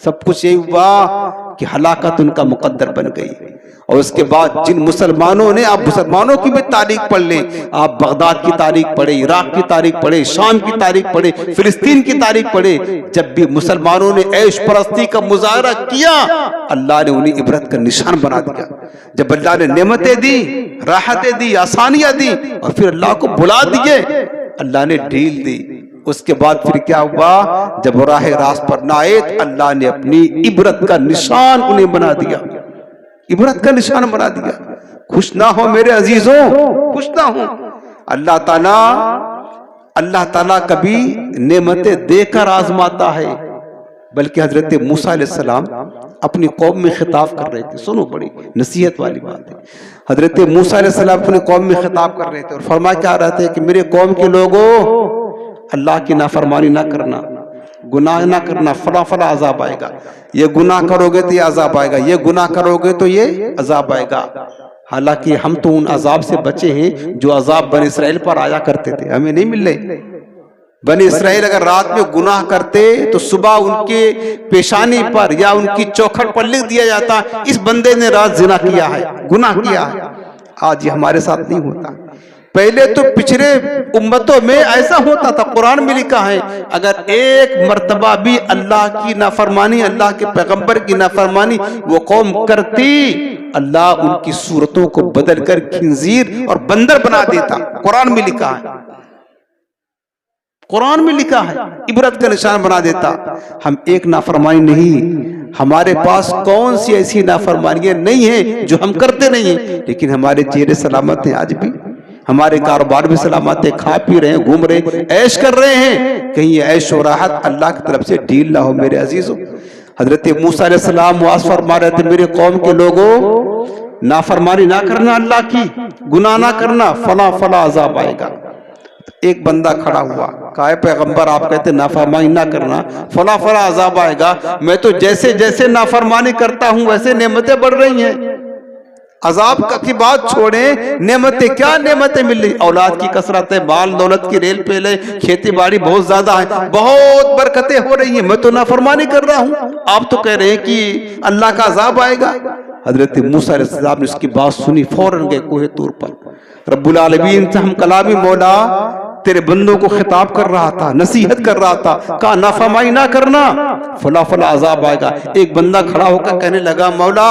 سب کچھ یہی ہوا کہ ہلاکت ان کا مقدر بن گئی. اور اس کے بعد جن مسلمانوں نے, آپ مسلمانوں کی بھی تاریخ پڑھ لیں, آپ بغداد کی تاریخ پڑھیں, عراق کی تاریخ پڑھیں, شام کی تاریخ پڑھیں, فلسطین کی تاریخ پڑھیں, جب بھی مسلمانوں نے عیش پرستی کا مظاہرہ کیا اللہ نے انہیں عبرت کا نشان بنا دیا. جب اللہ نے نعمتیں دی, راحتیں دی, آسانیاں دی, اور پھر اللہ کو بلا دیے, اللہ نے ڈھیل دی. اس کے بعد پھر کیا ہوا, جب راہ راست پر نہ آئے اللہ نے اپنی عبرت کا نشان انہیں بنا دیا, عبرت کا نشان بنا دیا. خوش نہ ہو میرے عزیزوں, خوش نہ ہو. اللہ تعالیٰ کبھی نعمتیں دے کر آزماتا ہے, بلکہ حضرت موسیٰ علیہ السلام اپنی قوم میں خطاب کر رہے تھے. سنو, بڑی نصیحت والی بات ہے. حضرت موسیٰ علیہ السلام اپنی قوم میں خطاب کر رہے تھے اور فرمایا کیا رہے تھے کہ میرے قوم کے لوگوں, اللہ کی نافرمانی نہ کرنا, گناہ نہ کرنا, فلاں فلاں عذاب آئے گا, یہ گناہ کرو گے تو یہ عذاب آئے گا, یہ گناہ کرو گے تو یہ عذاب آئے گا. حالانکہ ہم تو ان عذاب سے بچے ہیں جو عذاب بنی اسرائیل پر آیا کرتے تھے, ہمیں نہیں مل رہے. بنی اسرائیل اگر رات میں گناہ کرتے تو صبح ان کے پیشانی پر یا ان کی چوکھٹ پر لکھ دیا جاتا اس بندے نے رات زنا کیا ہے, گناہ کیا ہے. آج یہ ہمارے ساتھ نہیں ہوتا. پہلے تو پچھلے امتوں میں ایسا ہوتا تھا, قرآن میں لکھا ہے اگر ایک مرتبہ بھی اللہ کی نافرمانی, اللہ کے پیغمبر کی نافرمانی وہ قوم کرتی, اللہ ان کی صورتوں کو بدل کر خنزیر اور بندر بنا دیتا. قرآن میں لکھا ہے, قرآن میں لکھا ہے, عبرت کا نشان بنا دیتا. ہم ایک نافرمانی نہیں, ہمارے پاس کون سی ایسی نافرمانیاں نہیں ہیں جو ہم کرتے نہیں ہیں, لیکن ہمارے چہرے سلامت ہیں آج بھی, ہمارے کاروبار بھی سلامت ہے, کھا پی رہے ہیں, گھوم رہے ہیں, عیش کر رہے ہیں. کہیں یہ عیش و راحت اللہ کی طرف سے ڈھیل نہ ہو میرے عزیزوں. حضرت موسیٰ علیہ السلام واعظ فرما رہے تھے میرے قوم کے لوگوں نافرمانی نہ کرنا, اللہ کی گناہ نہ کرنا, فلاں فلاں عذاب آئے گا. ایک بندہ کھڑا ہوا, کہا ہے پیغمبر آپ کہتے نافرمانی نہ کرنا, فلاں فلاں عذاب آئے گا, میں تو جیسے جیسے نافرمانی کرتا ہوں ویسے نعمتیں بڑھ رہی ہیں. عذاب کی بات چھوڑیں, نعمتیں کیا نعمتیں مل رہی, اولاد کی کثرت ہے, مال دولت کی ریل پہ لے, کھیتی باڑی بہت زیادہ ہے, بہت برکتیں ہو رہی ہیں, میں تو نافرمانی کر رہا ہوں, آپ تو کہہ رہے ہیں کہ اللہ کا عذاب آئے گا. حضرت موسیٰ علیہ السلام نے اس کی بات سنی, فوراً گئے کوہ طور پر. رب العالمین سے ہم کلامی مولا تیرے بندوں کو خطاب کر رہا تھا, نصیحت کر رہا تھا, کہا نافرمانی نہ کرنا, فلاں فلاں عذاب آئے گا. ایک بندہ کھڑا ہو کر کہنے لگا مولا,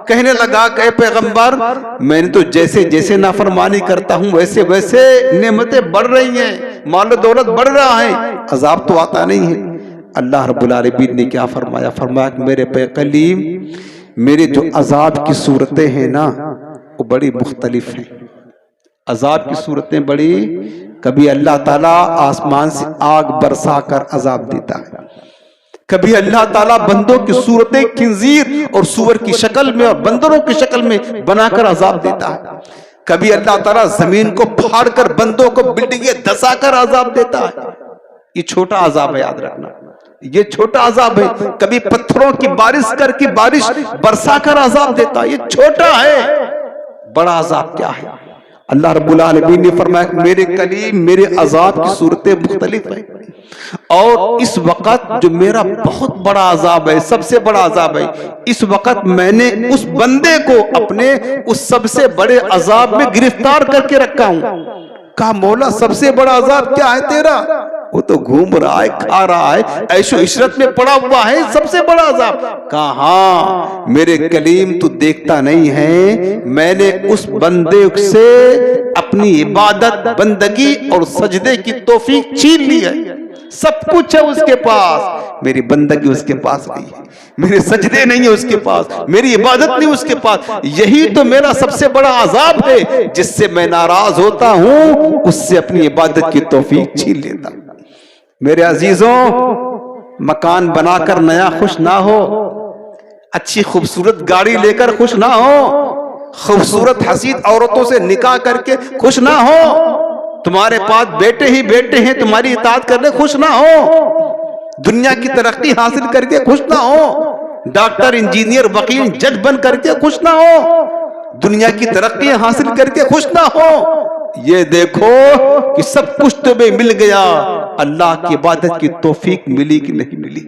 کہنے لگا کہ پیغمبر میں نے تو جیسے جیسے نافرمانی کرتا ہوں ویسے ویسے نعمتیں بڑھ رہی ہیں, مال و دولت بڑھ رہا ہے, عذاب تو آتا نہیں ہے. اللہ رب العالمین نے کیا فرمایا, فرمایا کہ میرے پہ کلیم میرے جو عذاب کی صورتیں ہیں نا وہ بڑی مختلف ہیں. عذاب کی صورتیں بڑی, کبھی اللہ تعالیٰ آسمان سے آگ برسا کر عذاب دیتا ہے, کبھی اللہ تعالیٰ بندوں کی صورتیں خنزیر اور سور کی شکل میں اور بندروں کی شکل میں بنا کر عذاب دیتا ہے, کبھی اللہ تعالیٰ زمین کو پھاڑ کر بندوں کو بلڈنگیں دھسا کر عذاب دیتا ہے. یہ چھوٹا عذاب ہے, یاد رکھنا یہ چھوٹا عذاب ہے. کبھی پتھروں کی بارش کر کے بارش برسا کر عذاب دیتا ہے, یہ چھوٹا ہے. بڑا عذاب کیا ہے؟ اللہ رب العالمین نے فرمایا کہ میرے کلیم میرے عذاب کی صورتیں مختلف ہیں, اور اس وقت جو میرا بہت بڑا عذاب ہے, سب سے بڑا عذاب ہے, اس وقت میں نے اس بندے کو اپنے اس سب سے بڑے عذاب میں گرفتار کر کے رکھا ہوں. کہا مولا سب سے بڑا عذاب کیا ہے تیرا؟ وہ تو گھوم رہا ہے, کھا رہا ہے, عیش و عشرت میں پڑا ہوا ہے, سب سے بڑا عذاب. کہا ہاں میرے کلیم تو دیکھتا نہیں ہے, میں نے اس بندے سے اپنی عبادت بندگی اور سجدے کی توفیق چھین لی ہے. سب کچھ ہے اس کے پاس, میری بندگی اس کے پاس نہیں ہے, میرے سجدے نہیں ہے اس کے پاس, میری عبادت نہیں اس کے پاس. یہی تو میرا سب سے بڑا عذاب ہے, جس سے میں ناراض ہوتا ہوں اس سے اپنی عبادت کی توفیق چھین لیتا ہوں. میرے عزیزوں, مکان بنا کر نیا خوش نہ ہو, اچھی خوبصورت گاڑی لے کر خوش نہ ہو, خوبصورت حسین عورتوں سے نکاح کر کے خوش نہ ہو, تمہارے پاس بیٹے ہی بیٹے ہیں تمہاری اطاعت کرنے خوش نہ ہو, دنیا کی ترقی حاصل کر کے خوش نہ ہو, ڈاکٹر انجینئر وکیل جج بن کر کے خوش نہ ہو, دنیا کی ترقی حاصل کر کے خوش نہ ہو. یہ دیکھو کہ سب کچھ تمہیں مل گیا, اللہ کی عبادت کی توفیق ملی کہ نہیں ملی؟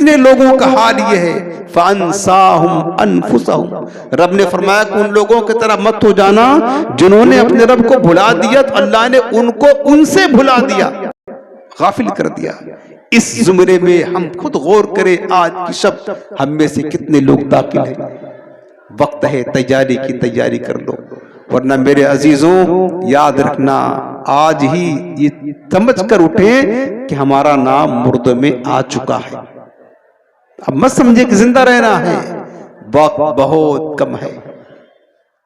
کتنے لوگوں کا حال یہ ہے فَأَنْسَاهُمْ أَنفُسَهُمْ، رب نے فرمایا کہ ان لوگوں کی طرح مت ہو جانا جنہوں نے اپنے رب کو بھلا دیا تو اللہ نے ان کو ان سے بھلا دیا، غافل کر دیا۔ اس زمرے میں ہم خود غور کریں، آج کی شب ہم میں سے کتنے لوگ داخل ہیں۔ وقت ہے تیاری کی، تیاری کر لو، ورنہ میرے عزیزوں یاد رکھنا آج ہی یہ سمجھ کر اٹھیں کہ ہمارا نام مردوں میں آ چکا ہے۔ اب مت سمجھے کہ زندہ رہنا ہے، وقت بہت کم ہے۔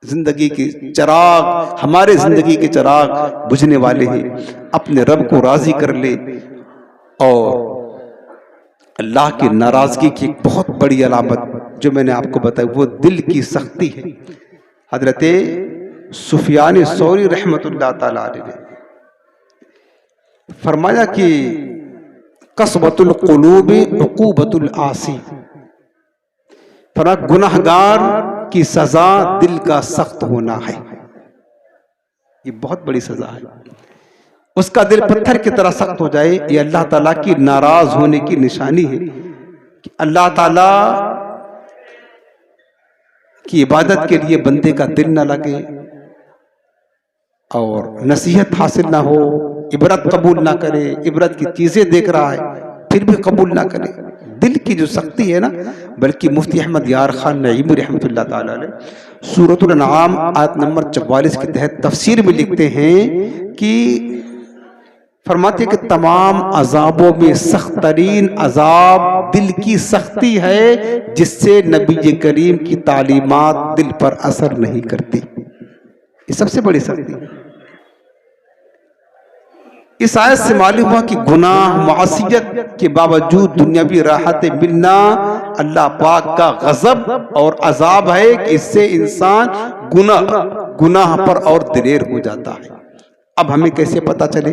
زندگی کے چراغ، ہمارے زندگی کے چراغ بجھنے والے ہیں۔ اپنے رب کو راضی کر لے، اور اللہ کی ناراضگی کی ایک بہت بڑی علامت جو میں نے آپ کو بتائی وہ دل کی سختی ہے۔ حضرت سفیان ثوری رحمت اللہ تعالی علیہ نے فرمایا کہ قسوۃ القلوب عقوبۃ العاصی، فرمایا گناہگار کی سزا دل کا سخت ہونا ہے۔ یہ بہت بڑی سزا ہے، اس کا دل پتھر کی طرح سخت ہو جائے، یہ اللہ تعالیٰ کی ناراض ہونے کی نشانی ہے کہ اللہ تعالیٰ کی عبادت کے لیے بندے کا دل نہ لگے، اور نصیحت حاصل نہ ہو، عبرت قبول نہ کرے، عبرت کی چیزیں دیکھ رہا ہے پھر بھی قبول نہ کرے۔ دل کی جو سختی ہے نا، بلکہ مفتی احمد یار خان نعیمی رحمۃ اللہ تعالی علیہ سورۃ الانعام آیت نمبر 44 کے تحت تفسیر میں لکھتے ہیں کہ فرماتے کہ تمام عذابوں میں سخت ترین عذاب دل کی سختی ہے، جس سے نبی کریم کی تعلیمات دل پر اثر نہیں کرتی۔ یہ سب سے بڑی سختی ہے۔ اس آیت سے معلوم ہوا کہ گناہ معصیت کے باوجود دنیاوی راحت ملنا اللہ پاک کا غضب اور عذاب ہے کہ اس سے انسان گناہ پر اور دلیر ہو جاتا ہے۔ اب ہمیں کیسے پتا چلے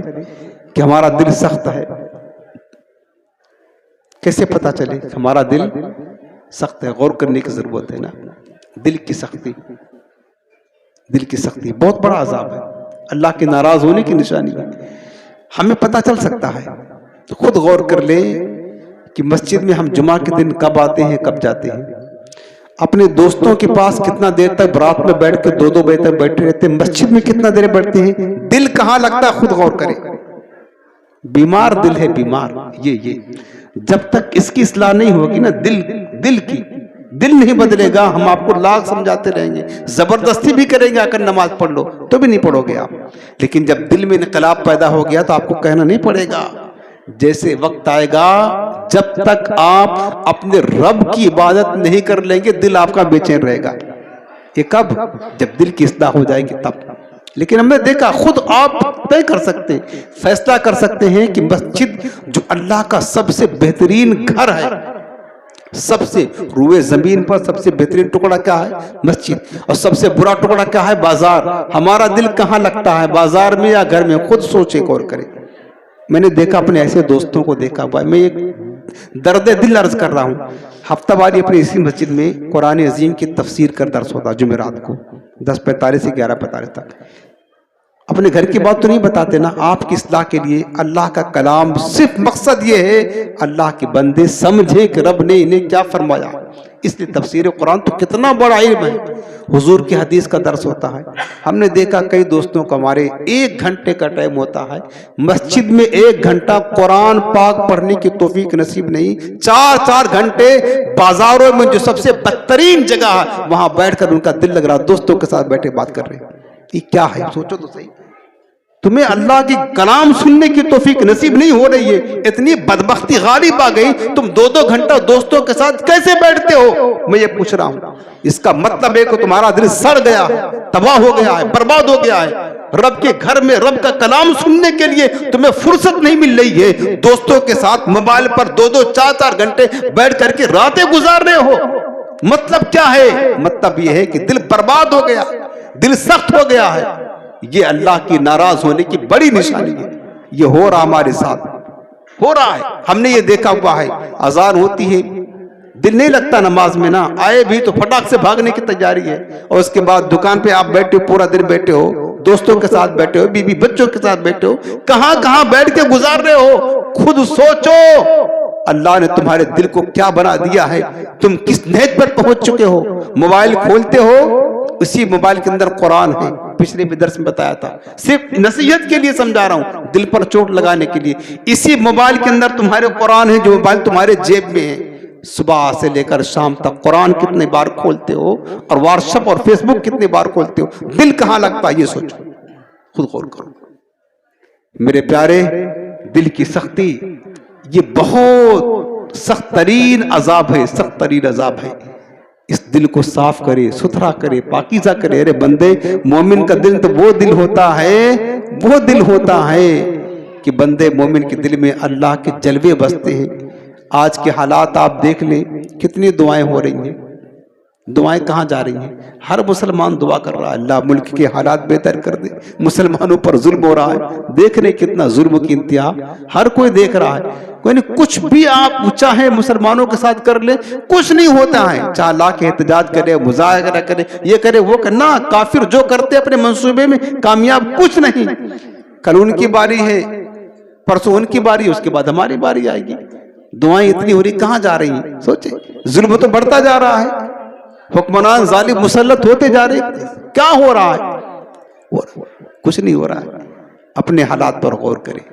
کہ ہمارا دل سخت ہے؟ کیسے پتا چلے کہ ہمارا دل سخت ہے؟ غور کرنے کی ضرورت ہے نا۔ دل کی سختی، دل کی سختی بہت بڑا عذاب ہے، اللہ کے ناراض ہونے کی نشانی ہے۔ ہمیں پتہ چل سکتا ہے تو خود غور کر لیں کہ مسجد میں ہم جمعہ کے دن کب آتے ہیں، کب جاتے ہیں، اپنے دوستوں کے پاس کتنا دیر تک برات میں بیٹھ کے 2-2 بجے تک بیٹھے رہتے ہیں، مسجد میں کتنا دیر بیٹھتے ہیں، دل کہاں لگتا ہے خود غور کریں۔ بیمار دل ہے، بیمار۔ یہ جب تک اس کی اصلاح نہیں ہوگی نا، دل کی دل نہیں بدلے گا، ہم آپ کو لاکھ سمجھاتے رہیں گے، زبردستی بھی کریں گے آ کر نماز پڑھ لو تو بھی نہیں پڑھو گے آپ، لیکن جب دل میں انقلاب پیدا ہو گیا تو آپ کو کہنا نہیں پڑے گا۔ جیسے وقت آئے گا جب تک آپ اپنے رب کی عبادت نہیں کر لیں گے دل آپ کا بے چین رہے گا۔ یہ کب؟ جب دل کی اصلاح ہو جائے گی تب۔ لیکن ہم نے دیکھا خود آپ طے کر سکتے ہیں، فیصلہ کر سکتے ہیں کہ مسجد جو اللہ کا سب سے بہترین گھر ہے، سب سے روئے زمین پر سب سے بہترین ٹکڑا کیا ہے؟ مسجد، اور سب سے برا ٹکڑا کیا ہے؟ بازار۔ ہمارا دل کہاں لگتا ہے، بازار میں یا گھر میں؟ خود سوچے غور کرے۔ میں نے دیکھا اپنے ایسے دوستوں کو دیکھا ہوا ہے، میں ایک درد دل عرض کر رہا ہوں، ہفتہ واری اپنی اسی مسجد میں قرآن عظیم کی تفسیر کا درس ہوتا جمعرات کو 10:45 سے 11:45 تک۔ اپنے گھر کی بات تو نہیں بتاتے نا، آپ کی اصلاح کے لیے اللہ کا کلام، صرف مقصد یہ ہے اللہ کے بندے سمجھے کہ رب نے انہیں کیا فرمایا۔ اس لیے تفسیر قرآن تو کتنا بڑا علم ہے، حضور کی حدیث کا درس ہوتا ہے۔ ہم نے دیکھا کئی دوستوں کو ہمارے 1 گھنٹے کا ٹائم ہوتا ہے، مسجد میں 1 گھنٹہ قرآن پاک پڑھنے کی توفیق نصیب نہیں، 4 گھنٹے بازاروں میں جو سب سے بدترین جگہ ہے وہاں بیٹھ کر ان کا دل لگ رہا، دوستوں کے ساتھ بیٹھے بات کر رہے ہیں۔ یہ کیا ہے؟ سوچو تو صحیح، تمہیں اللہ کی کلام سننے کی توفیق نصیب نہیں ہو رہی ہے، اتنی بدبختی غالب آ گئی، تم 2 گھنٹہ دوستوں کے ساتھ کیسے بیٹھتے ہو؟ میں یہ پوچھ رہا ہوں۔ اس کا مطلب ہے کہ تمہارا دل سڑ گیا ہے، تباہ ہو گیا ہے، برباد ہو گیا ہے۔ رب کے گھر میں رب کا کلام سننے کے لیے تمہیں فرصت نہیں مل رہی ہے، دوستوں کے ساتھ موبائل پر 2 4 گھنٹے بیٹھ کر کے راتیں گزار رہے ہو۔ مطلب کیا ہے؟ مطلب یہ ہے کہ دل برباد ہو گیا، دل سخت ہو گیا ہے۔ یہ اللہ کی ناراض ہونے کی بڑی نشانی ہے۔ یہ ہو رہا ہمارے ساتھ، ہو رہا ہے، ہم نے یہ دیکھا ہوا ہے۔ اذان ہوتی ہے، دل نہیں لگتا نماز میں نا، آئے بھی تو پھٹاک سے بھاگنے کی تیاری ہے، اور اس کے بعد دکان پہ آپ بیٹھے ہو، پورا دن بیٹھے ہو، دوستوں کے ساتھ بیٹھے ہو، بیوی بچوں کے ساتھ بیٹھے ہو، کہاں بیٹھ کے گزار رہے ہو؟ خود سوچو، اللہ نے تمہارے دل کو کیا بنا دیا ہے، تم کس نہج پر پہنچ چکے ہو۔ موبائل کھولتے ہو، اسی موبائل کے اندر قرآن ہے، پچھلے بھی درس میں بتایا تھا، صرف نصیحت کے لیے سمجھا رہا ہوں، دل پر چوٹ لگانے کے لیے۔ اسی موبائل کے اندر تمہارے قرآن ہے، جو موبائل تمہارے جیب میں ہے۔ صبح سے لے کر شام تک قرآن کتنے بار کھولتے ہو، اور واٹس ایپ اور فیس بک کتنے بار کھولتے ہو، دل کہاں لگتا ہے یہ سوچو، خود غور کرو۔ میرے پیارے، دل کی سختی یہ بہت سخت ترین عذاب ہے، سخت ترین عذاب ہے۔ اس دل کو صاف کرے، ستھرا کرے، پاکیزہ کرے۔ ارے بندے، مومن کا دل تو وہ دل ہوتا ہے، وہ دل ہوتا ہے کہ بندے مومن کے دل میں اللہ کے جلوے بستے ہیں۔ آج کے حالات آپ دیکھ لیں، کتنی دعائیں ہو رہی ہیں، دعائیں کہاں جا رہی ہیں؟ ہر مسلمان دعا کر رہا ہے اللہ ملک کے حالات بہتر کر دے، مسلمانوں پر ظلم ہو رہا ہے، دیکھ رہے کتنا ظلم کی انتہا، ہر کوئی دیکھ رہا ہے۔ کوئی نہیں، کچھ بھی آپ چاہے مسلمانوں کے ساتھ کر لیں، کچھ نہیں ہوتا ہے، چاہے لا کے احتجاج کرے، مظاہرہ کرے، یہ کرے وہ کرنا، کافر جو کرتے اپنے منصوبے میں کامیاب کچھ نہیں۔ کل ان کی باری ہے، پرسوں ان کی باری، اس کے بعد ہماری باری آئے گی۔ دعائیں اتنی ہو رہی، کہاں جا رہی ہیں؟ سوچیں، ظلم تو بڑھتا جا رہا ہے، حکمران ظالم مسلط ہوتے جا رہے، کیا ہو رہا ہے؟ کچھ نہیں ہو رہا ہے۔ اپنے حالات پر غور کریں۔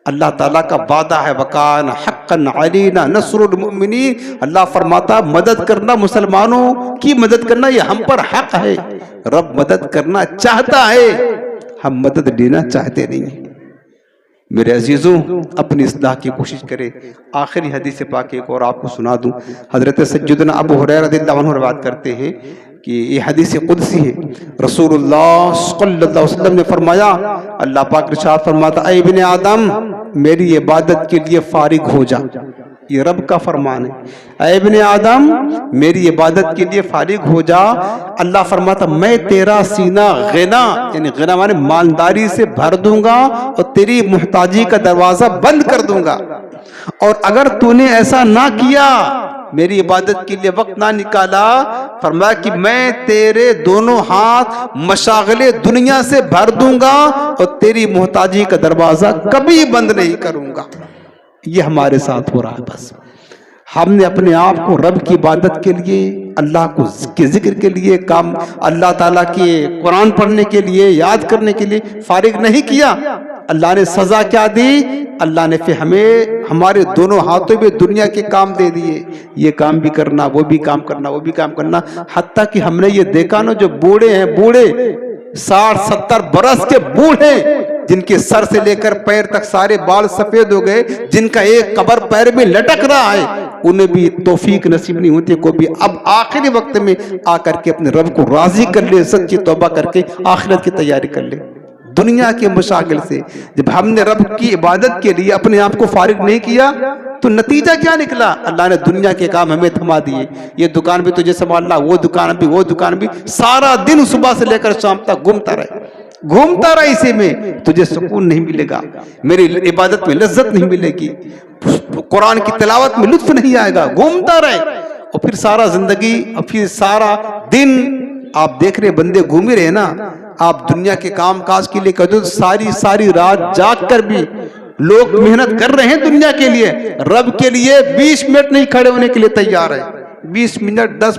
اللہ تعالیٰ کا وعدہ ہے وَكَانَ حَقًّا عَلَيْنَا نَصْرُ الْمُؤْمِنِينَ، اللہ فرماتا مدد کرنا، مسلمانوں کی مدد کرنا یہ ہم پر حق ہے۔ رب مدد کرنا چاہتا ہے، ہم مدد لینا چاہتے نہیں ہیں۔ میرے عزیزوں، اپنی اصلاح کی کوشش کرے۔ آخری حدیث پاک ایک اور آپ کو سنا دوں۔ حضرت سیدنا ابو ہریرہ رضی اللہ عنہ روایت کرتے ہیں کہ یہ حدیث قدسی ہے، رسول اللہ صلی اللہ علیہ وسلم نے فرمایا، اللہ پاک ارشاد فرماتا، اے ابن آدم میری عبادت کے لیے فارغ ہو جا۔ یہ رب کا فرمان ہے، اے ابن آدم میری عبادت کے لیے فارغ ہو جا۔ اللہ فرماتا میں تیرا سینہ غنا، یعنی غنا مانے مالداری سے بھر دوں گا، اور تیری محتاجی کا دروازہ بند کر دوں گا۔ اور اگر تو نے ایسا نہ کیا، میری عبادت کے لیے وقت نہ نکالا، فرمایا کہ میں تیرے دونوں ہاتھ مشاغل دنیا سے بھر دوں گا، اور تیری محتاجی کا دروازہ کبھی بند نہیں کروں گا۔ یہ ہمارے ساتھ ہو رہا ہے۔ بس ہم نے اپنے آپ کو رب کی عبادت کے لیے، اللہ کو کے ذکر کے لیے، کام اللہ تعالیٰ کے قرآن پڑھنے کے لیے، یاد کرنے کے لیے فارغ نہیں کیا۔ اللہ نے سزا کیا دی؟ اللہ نے پھر ہمیں ہمارے دونوں ہاتھوں میں دنیا کے کام دے دیے، یہ کام بھی کرنا، وہ بھی کام کرنا، وہ بھی کام کرنا، حتیٰ کہ ہم نے یہ دیکھا نا، جو بوڑھے ہیں، بوڑھے 60-70 برس کے بوڑھے، جن کے سر سے لے کر پیر تک سارے بال سفید ہو گئے، جن کا ایک قبر پیر میں لٹک رہا ہے، انہیں بھی توفیق نصیب نہیں ہوتی کو بھی اب آخری وقت میں آ کر کے اپنے رب کو راضی کر لے، سچی توبہ کر کے آخرت کی تیاری کر لے۔ دنیا کے مشاغل سے جب ہم نے رب کی عبادت کے لیے اپنے آپ کو فارغ نہیں کیا، تو نتیجہ کیا نکلا؟ اللہ نے دنیا کے کام ہمیں تھما دیے، یہ دکان بھی تجھے سنبھالنا، وہ دکان بھی، وہ دکان بھی، سارا دن صبح سے لے کر شام تک گھومتا رہے اسی میں، تجھے سکون نہیں ملے گا، میری عبادت میں لذت نہیں ملے گی، قرآن کی تلاوت میں لطف نہیں آئے گا، گھومتا رہے، اور پھر سارا زندگی، اور پھر سارا دن آپ دیکھ رہے بندے گھوم ہی رہے نا۔ آپ دنیا کے کام کاج کے لیے کہتے ساری رات جاگ کر بھی لوگ محنت کر رہے ہیں دنیا کے لیے، رب کے لیے 20 منٹ نہیں کھڑے ہونے کے لیے تیار ہے۔ 20 منٹ، 10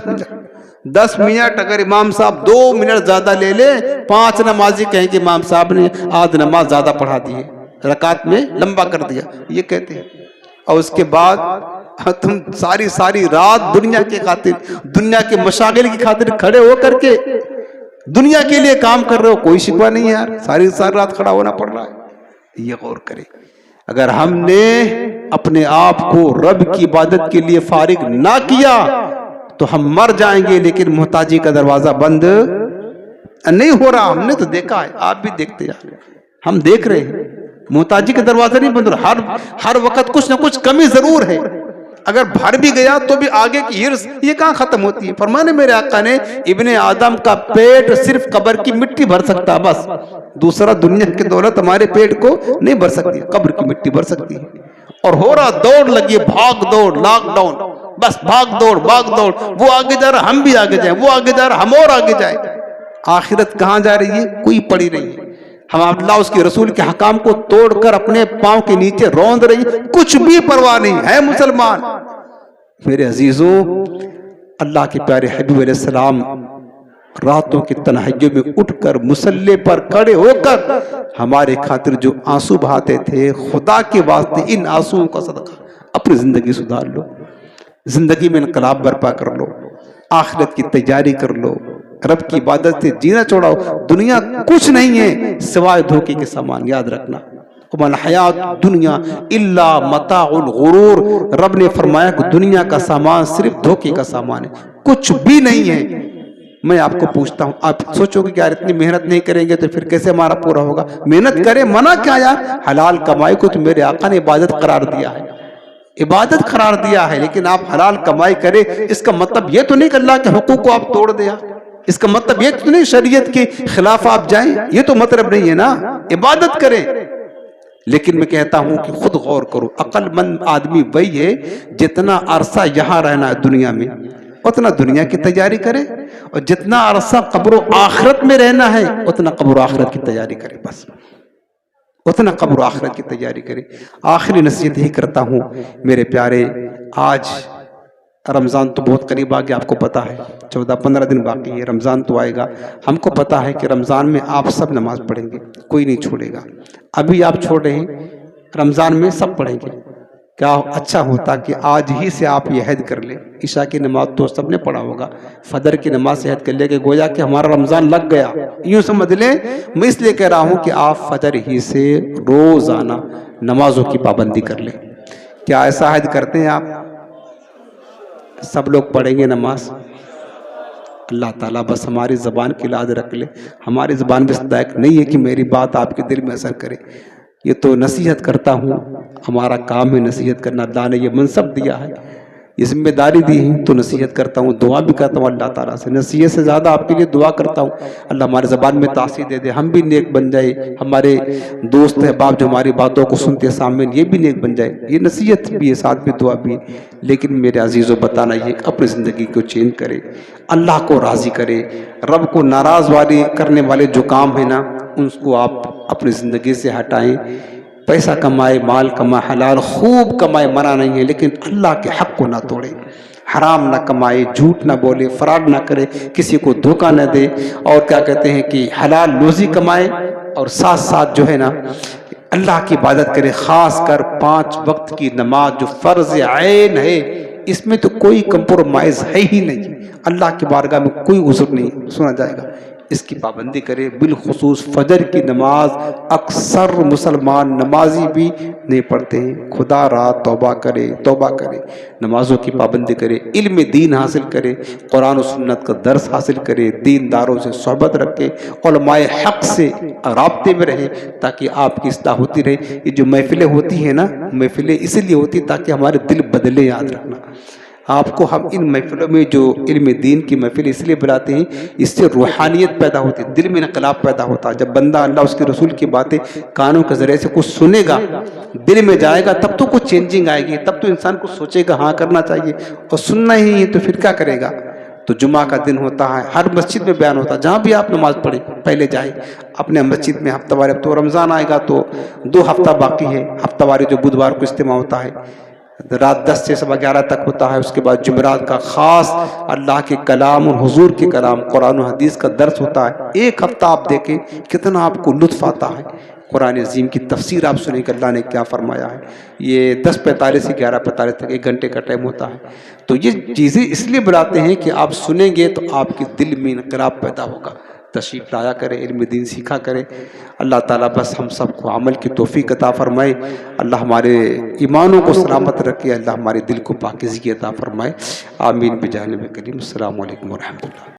منٹ اگر امام صاحب 2 منٹ زیادہ لے لے، 5 نمازی کہیں کہ امام صاحب نے آدھ نماز زیادہ پڑھا دی ہے، رکعت میں لمبا کر دیا، یہ کہتے ہیں۔ اور اس کے بعد تم ساری رات دنیا کے خاطر، دنیا کے مشاغل کی خاطر کھڑے ہو کر کے دنیا کے لیے کام کر رہے ہو، کوئی شکوہ نہیں ہے یار، ساری رات کھڑا ہونا پڑ رہا ہے۔ یہ غور کریں، اگر ہم نے اپنے آپ کو رب کی عبادت کے لیے فارغ نہ کیا تو ہم مر جائیں گے، لیکن محتاجی کا دروازہ بند نہیں ہو رہا۔ ہم نے تو دیکھا ہے، آپ بھی دیکھتے جا رہے ہیں، ہم دیکھ رہے ہیں، محتاجی کا دروازہ نہیں بند ہو رہا، ہر وقت کچھ نہ کچھ کمی ضرور ہے، اگر بھر بھی گیا تو بھی آگے کی ہرس یہ کہاں ختم ہوتی ہے؟ فرمانے میرے آقا نے، ابن آدم کا پیٹ صرف قبر کی مٹی بھر سکتا، بس دوسرا دنیا کی دولت ہمارے پیٹ کو نہیں بھر سکتی، قبر کی مٹی بھر سکتی ہے۔ اور ہو رہا دوڑ لگی، بھاگ دوڑ، لاک ڈاؤن، بس بھاگ دوڑ، وہ آگے جا رہا، ہم بھی آگے جائیں، وہ آگے جا رہا، ہم اور آگے جائیں۔ آخرت کہاں جا رہی ہے؟ کوئی پڑی نہیں ہے۔ ہم اللہ اس کے رسول کے حکام کو توڑ کر اپنے پاؤں کے نیچے روند رہی، کچھ بھی پرواہ نہیں ہے مسلمان۔ میرے عزیزوں، اللہ کے پیارے حبیب علیہ السلام راتوں کی تنہائیوں میں اٹھ کر مصلی پر کھڑے ہو کر ہمارے خاطر جو آنسو بہاتے تھے، خدا کے واسطے ان آنسوؤں کا صدقہ اپنی زندگی سدھار لو، زندگی میں انقلاب برپا کر لو، آخرت کی تیاری کر لو، رب کی عبادت سے جینا چھوڑاؤ۔ دنیا کچھ نہیں ہے سوائے دھوکے کے سامان، یاد رکھنا۔ وَمَا الْحَيَاةُ الدُّنْيَا إِلَّا مَتَاعُ الْغُرُورِ، رب نے فرمایا کہ دنیا کا سامان صرف دھوکے کا سامان ہے، کچھ بھی نہیں ہے۔ میں آپ کو پوچھتا ہوں، آپ سوچو کہ یار اتنی محنت نہیں کریں گے تو پھر کیسے ہمارا پورا ہوگا؟ محنت کریں، منع کیا یار؟ حلال کمائی کو تو میرے آقا نے عبادت قرار دیا ہے، عبادت قرار دیا ہے، لیکن آپ حلال کمائی کریں، اس کا مطلب یہ تو نہیں کہ اللہ کے حقوق کو آپ توڑ دیا، اس کا مطلب یہ تو نہیں شریعت کے خلاف آپ جائیں، یہ تو مطلب نہیں ہے نا، عبادت کریں۔ لیکن میں کہتا ہوں کہ خود غور کرو، عقل مند آدمی وہی ہے جتنا عرصہ یہاں رہنا ہے دنیا میں اتنا دنیا کی تیاری کرے، اور جتنا عرصہ قبر و آخرت میں رہنا ہے اتنا قبر و آخرت کی تیاری کرے، بس اتنا قبر و آخرت کی تیاری کرے۔ آخری نصیحت ہی کرتا ہوں میرے پیارے، آج رمضان تو بہت قریب آ گیا، آپ کو پتہ ہے 14-15 دن باقی ہے، رمضان تو آئے گا۔ ہم کو پتہ ہے کہ رمضان میں آپ سب نماز پڑھیں گے، کوئی نہیں چھوڑے گا۔ ابھی آپ چھوڑ رہے ہیں، رمضان میں سب پڑھیں گے۔ کیا اچھا ہوتا کہ آج ہی سے آپ یہ عہد کر لیں، عشاء کی نماز تو سب نے پڑھا ہوگا، فجر کی نماز سے عہد کر لے کہ گویا کہ ہمارا رمضان لگ گیا، یوں سمجھ لیں۔ میں اس لیے کہہ رہا ہوں کہ آپ فجر ہی سے روزانہ نمازوں کی پابندی کر لیں۔ کیا ایسا عہد کرتے ہیں آپ؟ سب لوگ پڑھیں گے نماز؟ اللہ تعالیٰ بس ہماری زبان کی لاج رکھ لے، ہماری زبان بھی صدائق نہیں ہے کہ میری بات آپ کے دل میں اثر کرے۔ یہ تو نصیحت کرتا ہوں، ہمارا کام ہے نصیحت کرنا، اللہ نے یہ منصب دیا ہے، یہ ذمہ داری دی ہے، تو نصیحت کرتا ہوں، دعا بھی کرتا ہوں اللہ تعالیٰ سے، نصیحت سے زیادہ آپ کے لیے دعا کرتا ہوں اللہ ہمارے زبان میں تاثیر دے دے، ہم بھی نیک بن جائے، ہمارے دوست احباب جو ہماری باتوں کو سنتے سامنے یہ بھی نیک بن جائے۔ یہ نصیحت بھی ہے، ساتھ بھی دعا بھی ہے۔ لیکن میرے عزیزوں بتانا یہ کہ اپنی زندگی کو چینج کرے، اللہ کو راضی کرے، رب کو ناراض کرنے والے جو کام ہیں نا ان کو آپ اپنی زندگی سے ہٹائیں۔ پیسہ کمائے، مال کمائے، حلال خوب کمائے، منع نہیں ہے، لیکن اللہ کے حق کو نہ توڑے، حرام نہ کمائے، جھوٹ نہ بولے، فراڈ نہ کرے، کسی کو دھوکہ نہ دے، اور کیا کہتے ہیں کہ حلال روزی کمائے، اور ساتھ ساتھ جو ہے نا اللہ کی عبادت کرے، خاص کر 5 وقت کی نماز جو فرض عین ہے، اس میں تو کوئی کمپرومائز ہے ہی نہیں، اللہ کی بارگاہ میں کوئی عذر نہیں سنا جائے گا، اس کی پابندی کرے۔ بالخصوص فجر کی نماز اکثر مسلمان نمازی بھی نہیں پڑھتے ہیں، خدا را توبہ کرے، توبہ کرے، نمازوں کی پابندی کرے، علم دین حاصل کرے، قرآن و سنت کا درس حاصل کرے، دینداروں سے صحبت رکھے، علماء حق سے رابطے میں رہے تاکہ آپ کی اصلاح ہوتی رہے۔ یہ جو محفلیں ہوتی ہیں نا، محفلیں اس لیے ہوتی تاکہ ہمارے دل بدلے، یاد رکھنا۔ آپ کو ہم ان محفلوں میں جو علم دین کی محفل اس لیے بلاتے ہیں، اس سے روحانیت پیدا ہوتی ہے، دل میں انقلاب پیدا ہوتا ہے۔ جب بندہ اللہ اس کے رسول کی باتیں کانوں کے ذریعے سے کچھ سنے گا، دل میں جائے گا، تب تو کچھ چینجنگ آئے گی، تب تو انسان کو سوچے گا ہاں کرنا چاہیے، اور سننا ہی ہے تو پھر کیا کرے گا۔ تو جمعہ کا دن ہوتا ہے، ہر مسجد میں بیان ہوتا ہے، جہاں بھی آپ نماز پڑھیں پہلے جائیں اپنے مسجد میں ہفتہ وار۔ اب تو رمضان آئے گا تو 2 ہفتہ باقی ہے، ہفتہ واری جو بدھوار کو اجتماع ہوتا ہے، رات 10 سے صبح 11 تک ہوتا ہے، اس کے بعد جمعرات کا خاص اللہ کے کلام اور حضور کے کلام قرآن و حدیث کا درس ہوتا ہے۔ 1 ہفتہ آپ دیکھیں کتنا آپ کو لطف آتا ہے، قرآن عظیم کی تفسیر آپ سنیں کہ اللہ نے کیا فرمایا ہے۔ یہ 10:45 سے 11:45 تک 1 گھنٹے کا ٹائم ہوتا ہے۔ تو یہ چیزیں اس لیے بلاتے ہیں کہ آپ سنیں گے تو آپ کے دل میں انقلاب پیدا ہوگا۔ تشریف لایا کرے، علم دین سیکھا کرے۔ اللہ تعالیٰ بس ہم سب کو عمل کی توفیق عطا فرمائے، اللہ ہمارے ایمانوں کو سلامت رکھے، اللہ ہمارے دل کو پاکیزگی عطا فرمائے، آمین بجانب کریم۔ السلام علیکم ورحمۃ اللہ۔